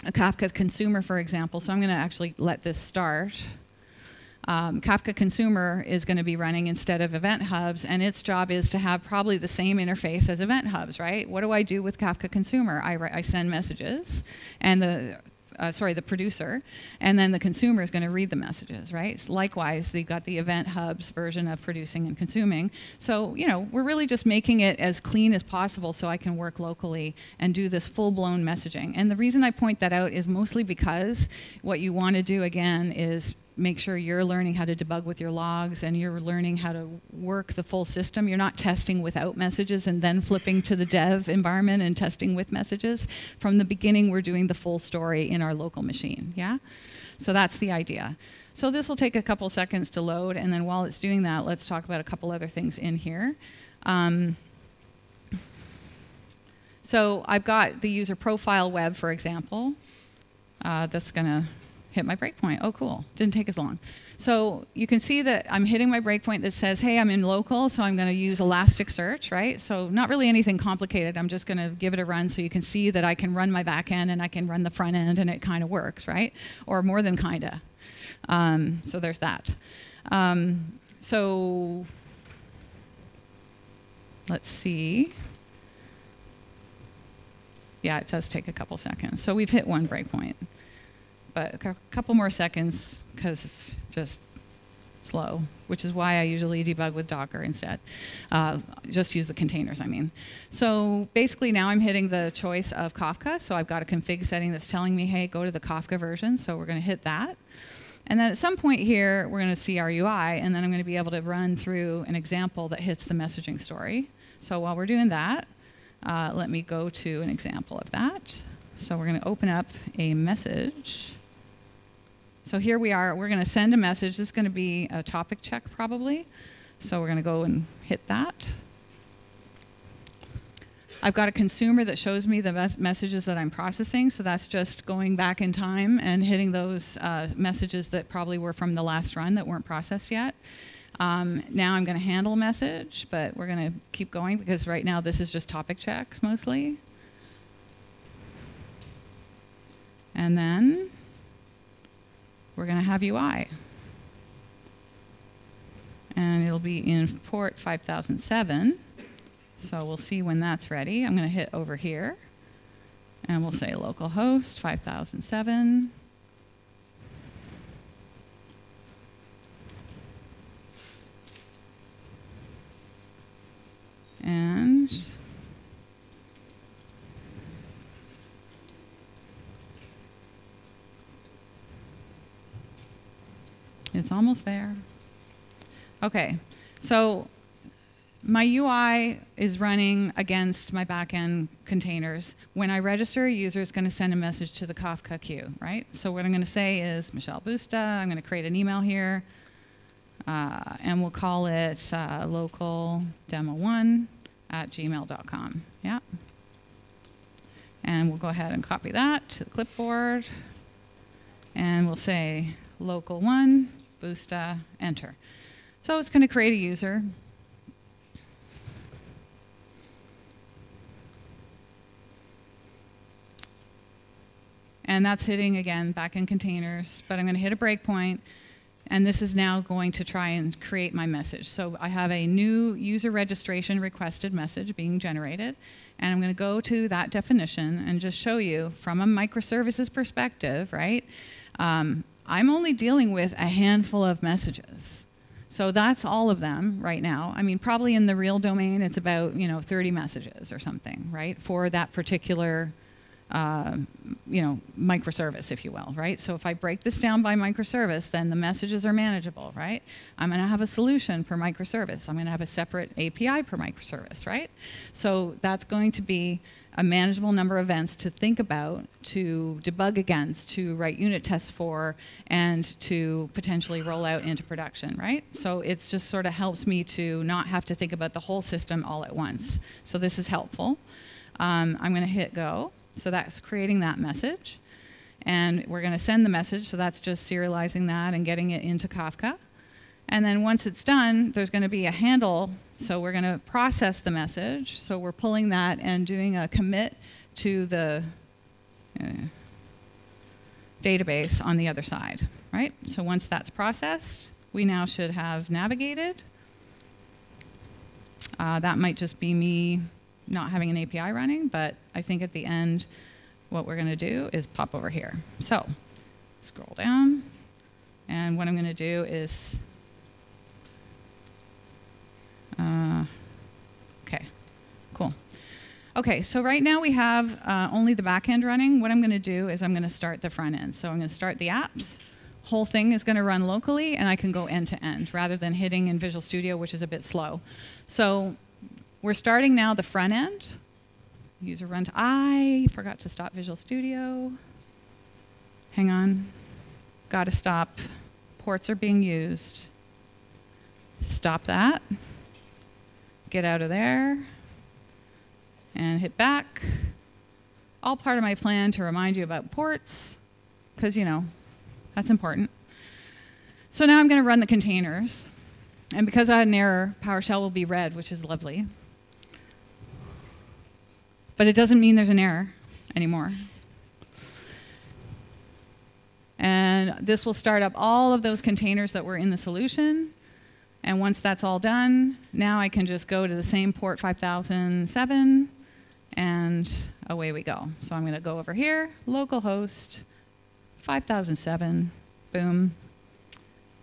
Speaker 1: a Kafka consumer, for example, so I'm going to actually let this start. Kafka Consumer is going to be running instead of Event Hubs, and its job is to have probably the same interface as Event Hubs, right? What do I do with Kafka Consumer? I send messages, and the producer, and then the consumer is going to read the messages, right? So likewise, you've got the Event Hubs version of producing and consuming. So, we're really just making it as clean as possible so I can work locally and do this full-blown messaging. And the reason I point that out is mostly because what you want to do, again, is make sure you're learning how to debug with your logs and you're learning how to work the full system. You're not testing without messages and then flipping to the dev environment and testing with messages. From the beginning, we're doing the full story in our local machine, yeah? So that's the idea. So this will take a couple seconds to load, and then while it's doing that, let's talk about a couple other things in here. So I've got the user profile web, for example. That's going to hit my breakpoint. Oh, cool. Didn't take as long. So you can see that I'm hitting my breakpoint that says, hey, I'm in local, so I'm going to use Elasticsearch, right? So not really anything complicated. I'm just going to give it a run so you can see that I can run my back end and I can run the front end, and it kind of works, right? Or more than kind of. So there's that. So let's see. Yeah, it does take a couple seconds. So we've hit one breakpoint. But a couple more seconds because it's just slow, which is why I usually debug with Docker instead. Just use the containers, I mean. So basically now I'm hitting the choice of Kafka. So I've got a config setting that's telling me, hey, go to the Kafka version. So we're going to hit that. And then at some point here, we're going to see our UI, and then I'm going to be able to run through an example that hits the messaging story. So while we're doing that, let me go to an example of that. So we're going to open up a message. So here we are. We're going to send a message. This is going to be a topic check probably. So we're going to go and hit that. I've got a consumer that shows me the messages that I'm processing. So that's just going back in time and hitting those messages that probably were from the last run that weren't processed yet. Now I'm going to handle a message, but we're going to keep going because right now this is just topic checks mostly. And then we're going to have UI. And it'll be in port 5007. So we'll see when that's ready. I'm going to hit over here. And we'll say localhost 5007. And it's almost there. Okay, so my UI is running against my backend containers. When I register, a user is going to send a message to the Kafka queue, right? So what I'm going to say is Michele Busta. I'm going to create an email here, and we'll call it localdemo1@gmail.com. Yeah. And we'll go ahead and copy that to the clipboard, and we'll say local1 Busta, enter. So it's going to create a user. And that's hitting, again, backend containers. But I'm going to hit a breakpoint. And this is now going to try and create my message. So I have a new user registration requested message being generated. And I'm going to go to that definition and just show you from a microservices perspective, right? I'm only dealing with a handful of messages. So that's all of them right now. I mean, probably in the real domain, it's about 30 messages or something, right, for that particular microservice, if you will, right? So if I break this down by microservice, then the messages are manageable, right? I'm going to have a solution per microservice. I'm going to have a separate API per microservice, right? So that's going to be a manageable number of events to think about, to debug against, to write unit tests for, and to potentially roll out into production, right? So it just sort of helps me to not have to think about the whole system all at once. So this is helpful. I'm going to hit go. So that's creating that message. And we're going to send the message. So that's just serializing that and getting it into Kafka. And then once it's done, there's going to be a handle. So we're going to process the message. So we're pulling that and doing a commit to the database on the other side, right? So once that's processed, we now should have navigated. That might just be me not having an API running, but I think at the end, what we're going to do is pop over here. So scroll down, and what I'm going to do is, okay, cool. Okay, so right now we have only the back end running. What I'm going to do is I'm going to start the front end. So I'm going to start the apps, whole thing is going to run locally, and I can go end to end rather than hitting in Visual Studio, which is a bit slow. So we're starting now the front end. User run to, I forgot to stop Visual Studio. Hang on. Got to stop. Ports are being used. Stop that. Get out of there. And hit back. All part of my plan to remind you about ports, because, you know, that's important. So now I'm going to run the containers. And because I had an error, PowerShell will be red, which is lovely. But it doesn't mean there's an error anymore. And this will start up all of those containers that were in the solution. And once that's all done, now I can just go to the same port 5007, and away we go. So I'm going to go over here, localhost 5007, boom.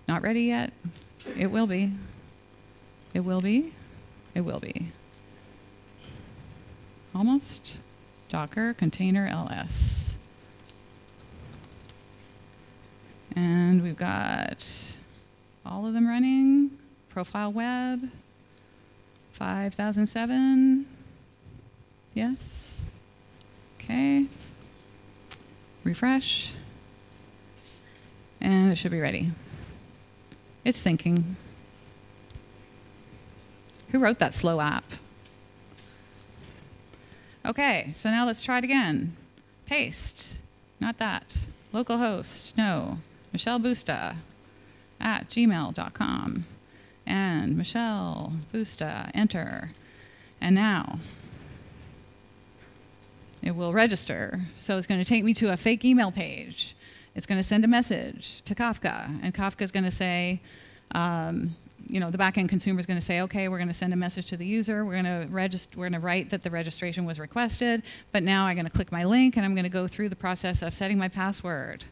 Speaker 1: Not ready yet. It will be. It will be. It will be. Almost. Docker container ls. And we've got all of them running. Profile web, 5007. Yes. Okay. Refresh. And it should be ready. It's thinking. Who wrote that slow app? Okay, so now let's try it again. Paste. Not that. Localhost. No. Michele Busta at gmail.com. And Michele Busta, enter. And now it will register. So it's going to take me to a fake email page. It's going to send a message to Kafka. And Kafka is going to say, you know, the backend consumer is going to say, okay, we're going to send a message to the user. We're going to write that the registration was requested. But now I'm going to click my link, and I'm going to go through the process of setting my password.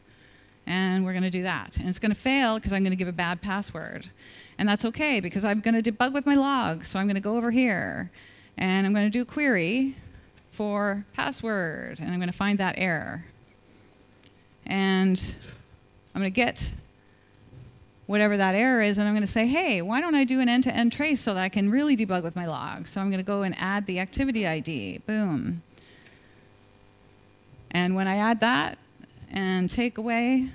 Speaker 1: And we're going to do that. And it's going to fail because I'm going to give a bad password. And that's okay, because I'm going to debug with my logs. So I'm going to go over here, and I'm going to do a query for password. And I'm going to find that error. And I'm going to get whatever that error is, and I'm going to say, hey, why don't I do an end-to-end trace so that I can really debug with my logs? So I'm going to go and add the activity ID. Boom. And when I add that and take away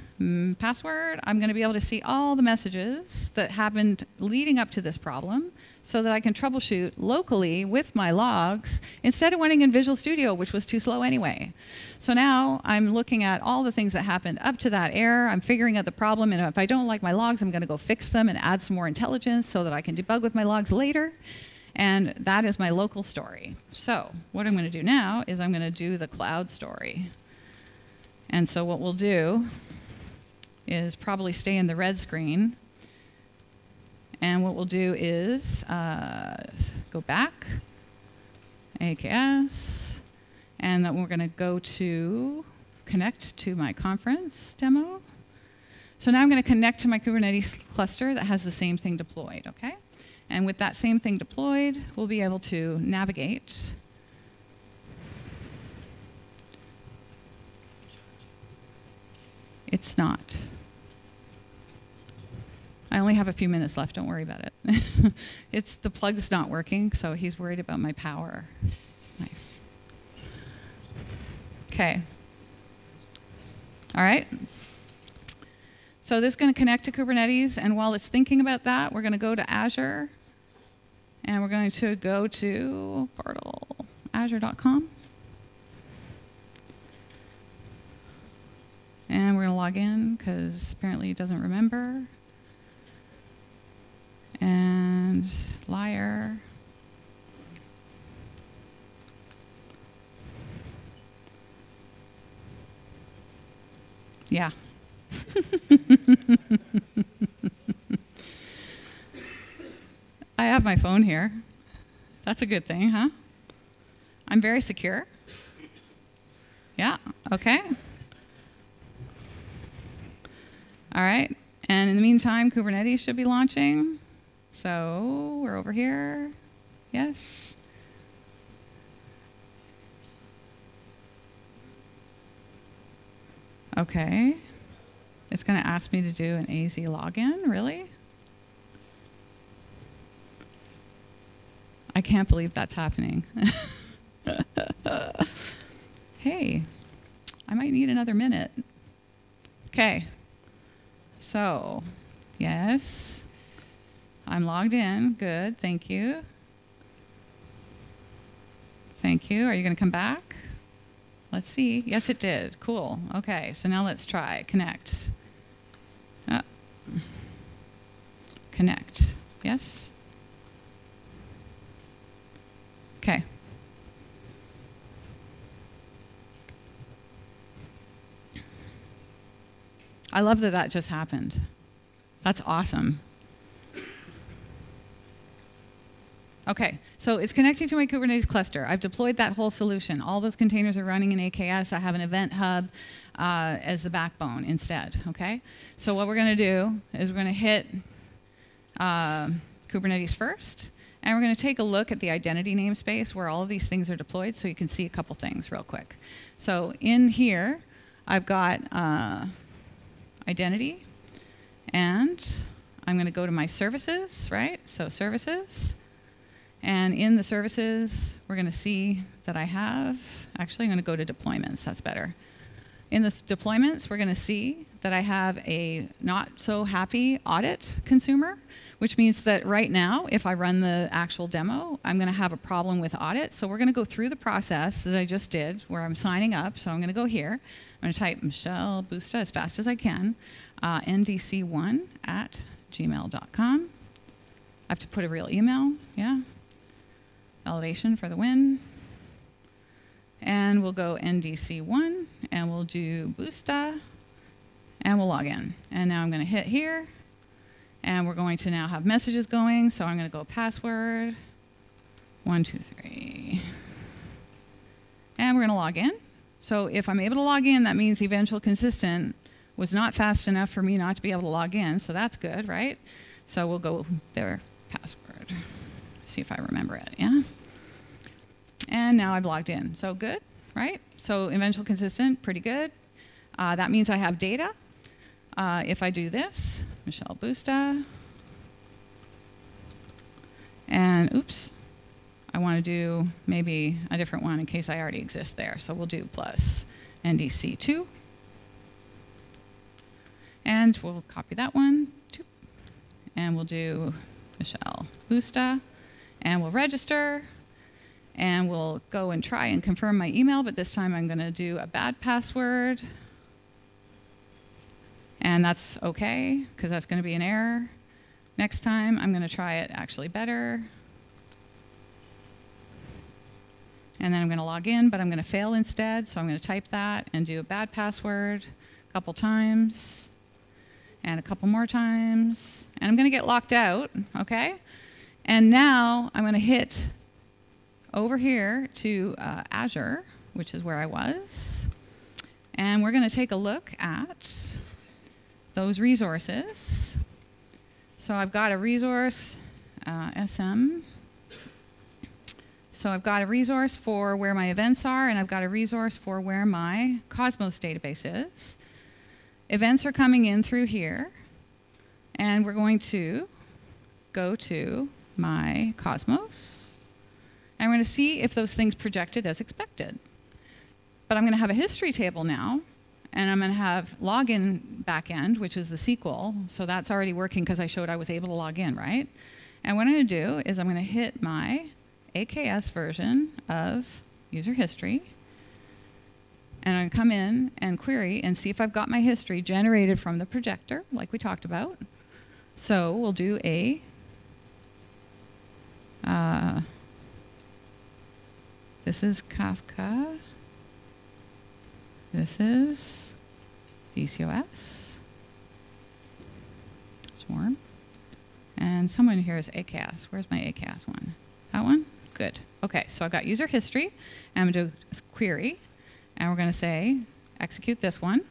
Speaker 1: password, I'm going to be able to see all the messages that happened leading up to this problem so that I can troubleshoot locally with my logs instead of running in Visual Studio, which was too slow anyway. So now I'm looking at all the things that happened up to that error. I'm figuring out the problem, and if I don't like my logs, I'm going to go fix them and add some more intelligence so that I can debug with my logs later. And that is my local story. So what I'm going to do now is I'm going to do the cloud story. And so what we'll do is probably stay in the red screen. And what we'll do is go back, AKS, and then we're going to go to connect to my conference demo. So now I'm going to connect to my Kubernetes cluster that has the same thing deployed, okay? And with that same thing deployed, we'll be able to navigate. It's not. I only have a few minutes left, don't worry about it. It's the plug's not working, so he's worried about my power. It's nice. Okay. All right. So this is going to connect to Kubernetes, and while it's thinking about that, we're going to go to Azure, and we're going to go to portal, azure.com. And we're going to log in, because apparently it doesn't remember. And liar. Yeah. I have my phone here. That's a good thing, huh? I'm very secure. Yeah, okay. All right, and in the meantime, Kubernetes should be launching. So we're over here. Yes. Okay. It's going to ask me to do an AZ login, really? I can't believe that's happening. Hey, I might need another minute. Okay, so, yes, I'm logged in, good, thank you. Thank you, are you going to come back? Let's see, yes it did, cool, okay, so now let's try, connect. Connect, yes? Okay. I love that that just happened. That's awesome. Okay, so it's connecting to my Kubernetes cluster. I've deployed that whole solution. All those containers are running in AKS. I have an event hub as the backbone instead, okay? So what we're going to do is we're going to hit Kubernetes first, and we're going to take a look at the identity namespace where all of these things are deployed so you can see a couple things real quick. So in here, I've got identity, and I'm going to go to my services, right? So services, and in the services, we're going to see that I have, actually I'm going to go to deployments, that's better. In the deployments, we're going to see that I have a not so happy audit consumer, which means that right now, if I run the actual demo, I'm going to have a problem with audit. So we're going to go through the process as I just did, where I'm signing up. So I'm going to go here. I'm going to type Michele Busta as fast as I can, ndc1@gmail.com. I have to put a real email, yeah. Validation for the win. And we'll go ndc1, and we'll do Busta, and we'll log in. And now I'm going to hit here, and we're going to now have messages going. So I'm going to go password, 1, 2, 3. And we're going to log in. So if I'm able to log in, that means Eventual Consistent was not fast enough for me not to be able to log in. So that's good, right? So we'll go there, password. See if I remember it, yeah? And now I've logged in. So good, right? So Eventual Consistent, pretty good. That means I have data. If I do this, Michele Busta, and oops, I want to do maybe a different one in case I already exist there. So we'll do plus ndc2. And we'll copy that one, and we'll do Michele Busta, and we'll register, and we'll go and try and confirm my email, but this time I'm going to do a bad password. And that's okay, because that's going to be an error. Next time, I'm going to try it actually better. And then I'm going to log in, but I'm going to fail instead. So I'm going to type that and do a bad password a couple times, and a couple more times. And I'm going to get locked out, okay? And now I'm going to hit over here to Azure, which is where I was. And we're going to take a look at those resources. So I've got a resource, SM. So I've got a resource for where my events are, and I've got a resource for where my Cosmos database is. Events are coming in through here, and we're going to go to my Cosmos, and we're going to see if those things projected as expected. But I'm going to have a history table now, and I'm going to have login backend, which is the SQL. So that's already working because I showed I was able to log in, right? And what I'm going to do is I'm going to hit my AKS version of user history. And I'm going to come in and query and see if I've got my history generated from the projector, like we talked about. So we'll do a this is Kafka. This is DCOS, Swarm, and someone here is AKS. Where's my AKS one? That one? Good. Okay, so I've got user history, and I'm going to do a query, and we're going to say execute this one.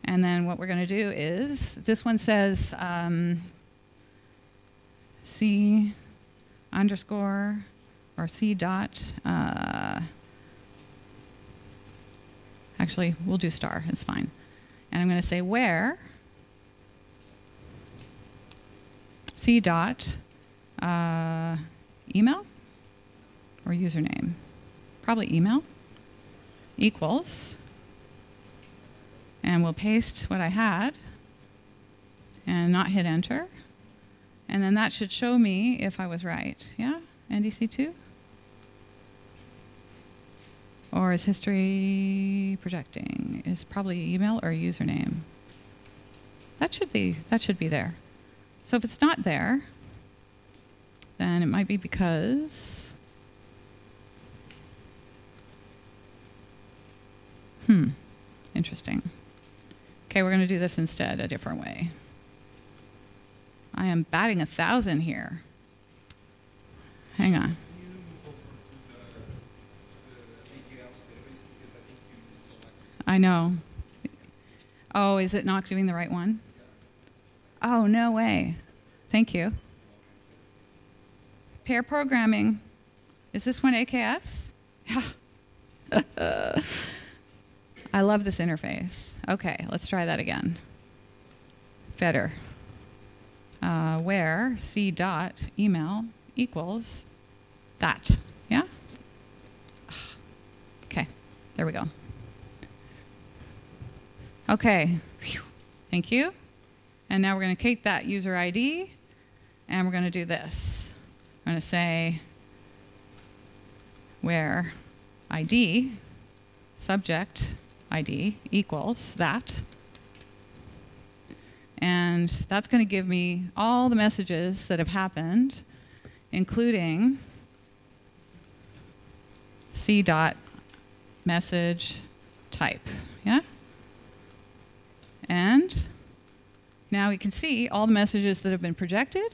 Speaker 1: And then what we're going to do is, this one says C underscore or C dot. Actually, we'll do star. It's fine. And I'm going to say where c dot email or username, probably email, equals, and we'll paste what I had and not hit enter. And then that should show me if I was right. Yeah? NDC2? Or is history projecting? Is probably email or username. That should be there. So if it's not there, then it might be because interesting. Okay, we're going to do this instead a different way. I am batting 1,000 here. Hang on. I know. Oh, is it not doing the right one? Oh, no way. Thank you. Pair programming. Is this one AKS? Yeah. I love this interface. Okay, let's try that again. Better. Where c dot email equals that. Yeah? Okay, there we go. Okay, whew. Thank you. And now we're going to take that user ID, and we're going to do this. I'm going to say where ID, subject ID, equals that. And that's going to give me all the messages that have happened, including c dot message type. Yeah? And now we can see all the messages that have been projected,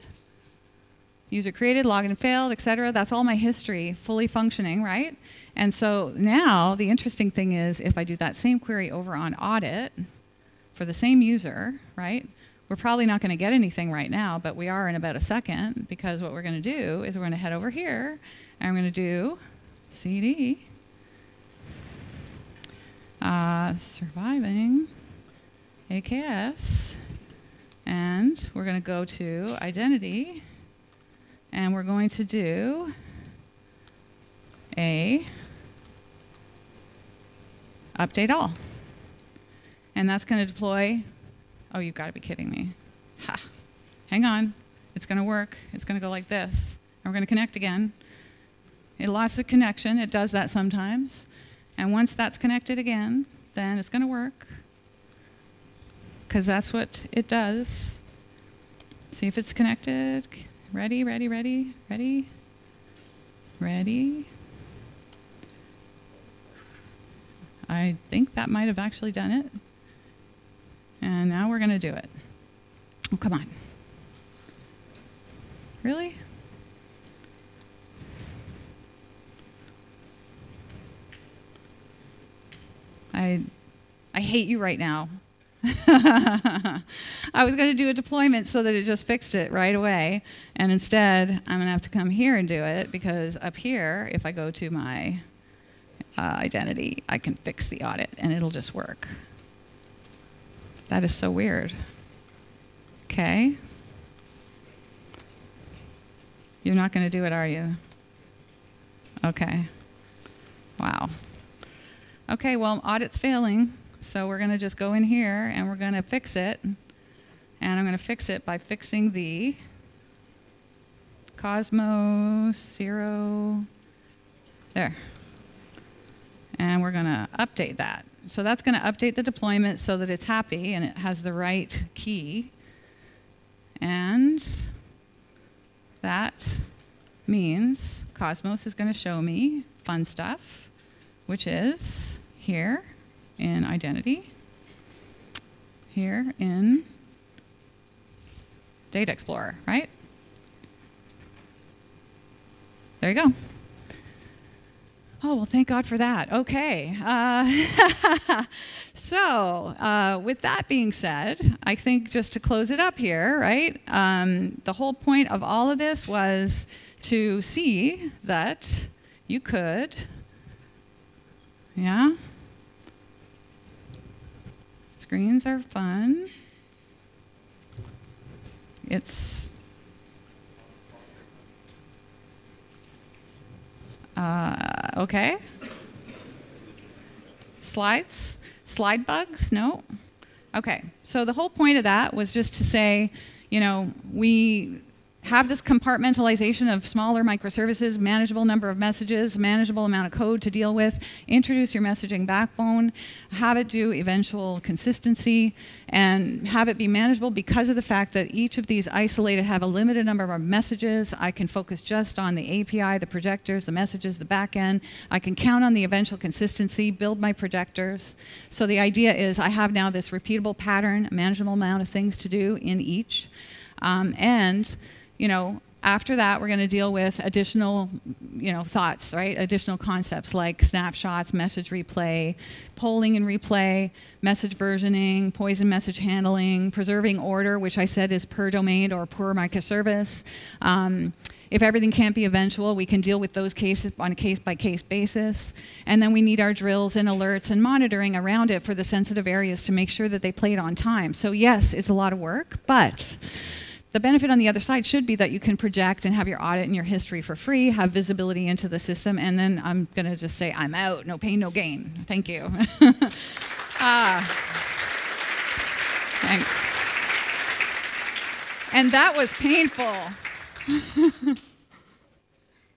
Speaker 1: user created, login failed, etc. That's all my history fully functioning, right? And so now the interesting thing is if I do that same query over on Audit for the same user, right? We're probably not going to get anything right now, but we are in about a second, because what we're going to do is we're going to head over here and we're going to do cd surviving AKS, and we're going to go to identity, and we're going to do a update all. And that's going to deploy, oh, you've got to be kidding me. Ha. Hang on, it's going to work. It's going to go like this. And we're going to connect again. It lost the connection, it does that sometimes. And once that's connected again, then it's going to work, because that's what it does. See if it's connected. Ready, ready, ready, ready, ready. I think that might have actually done it. And now we're going to do it. Oh, come on. Really? I hate you right now. I was going to do a deployment so that it just fixed it right away. And instead, I'm going to have to come here and do it, because up here, if I go to my identity, I can fix the audit and it'll just work. That is so weird. Okay. You're not going to do it, are you? Okay. Wow. Okay, well, audit's failing, so we're going to just go in here and we're going to fix it. And I'm going to fix it by fixing the Cosmos 0. There. And we're going to update that. So that's going to update the deployment so that it's happy and it has the right key. And that means Cosmos is going to show me fun stuff, which is here in identity, here in Data Explorer, right? There you go. Oh, well, thank God for that. Okay. So with that being said, I think just to close it up here, right, the whole point of all of this was to see that you could, yeah, Screens are fun. It's okay. Slides? Slide bugs? No? Okay, so the whole point of that was just to say, you know, we have this compartmentalization of smaller microservices, manageable number of messages, manageable amount of code to deal with, introduce your messaging backbone, have it do eventual consistency, and have it be manageable because of the fact that each of these isolated have a limited number of messages. I can focus just on the API, the projectors, the messages, the backend. I can count on the eventual consistency, build my projectors. So the idea is I have now this repeatable pattern, a manageable amount of things to do in each. And you know, after that, we're going to deal with additional, you know, thoughts, right? Additional concepts like snapshots, message replay, polling and replay, message versioning, poison message handling, preserving order, which I said is per domain or per microservice. If everything can't be eventual, we can deal with those cases on a case-by-case basis. And then we need our drills and alerts and monitoring around it for the sensitive areas to make sure that they played on time. So yes, it's a lot of work, but the benefit on the other side should be that you can project and have your audit and your history for free, have visibility into the system, and then I'm going to just say, I'm out, no pain, no gain. Thank you. Thanks. And that was painful.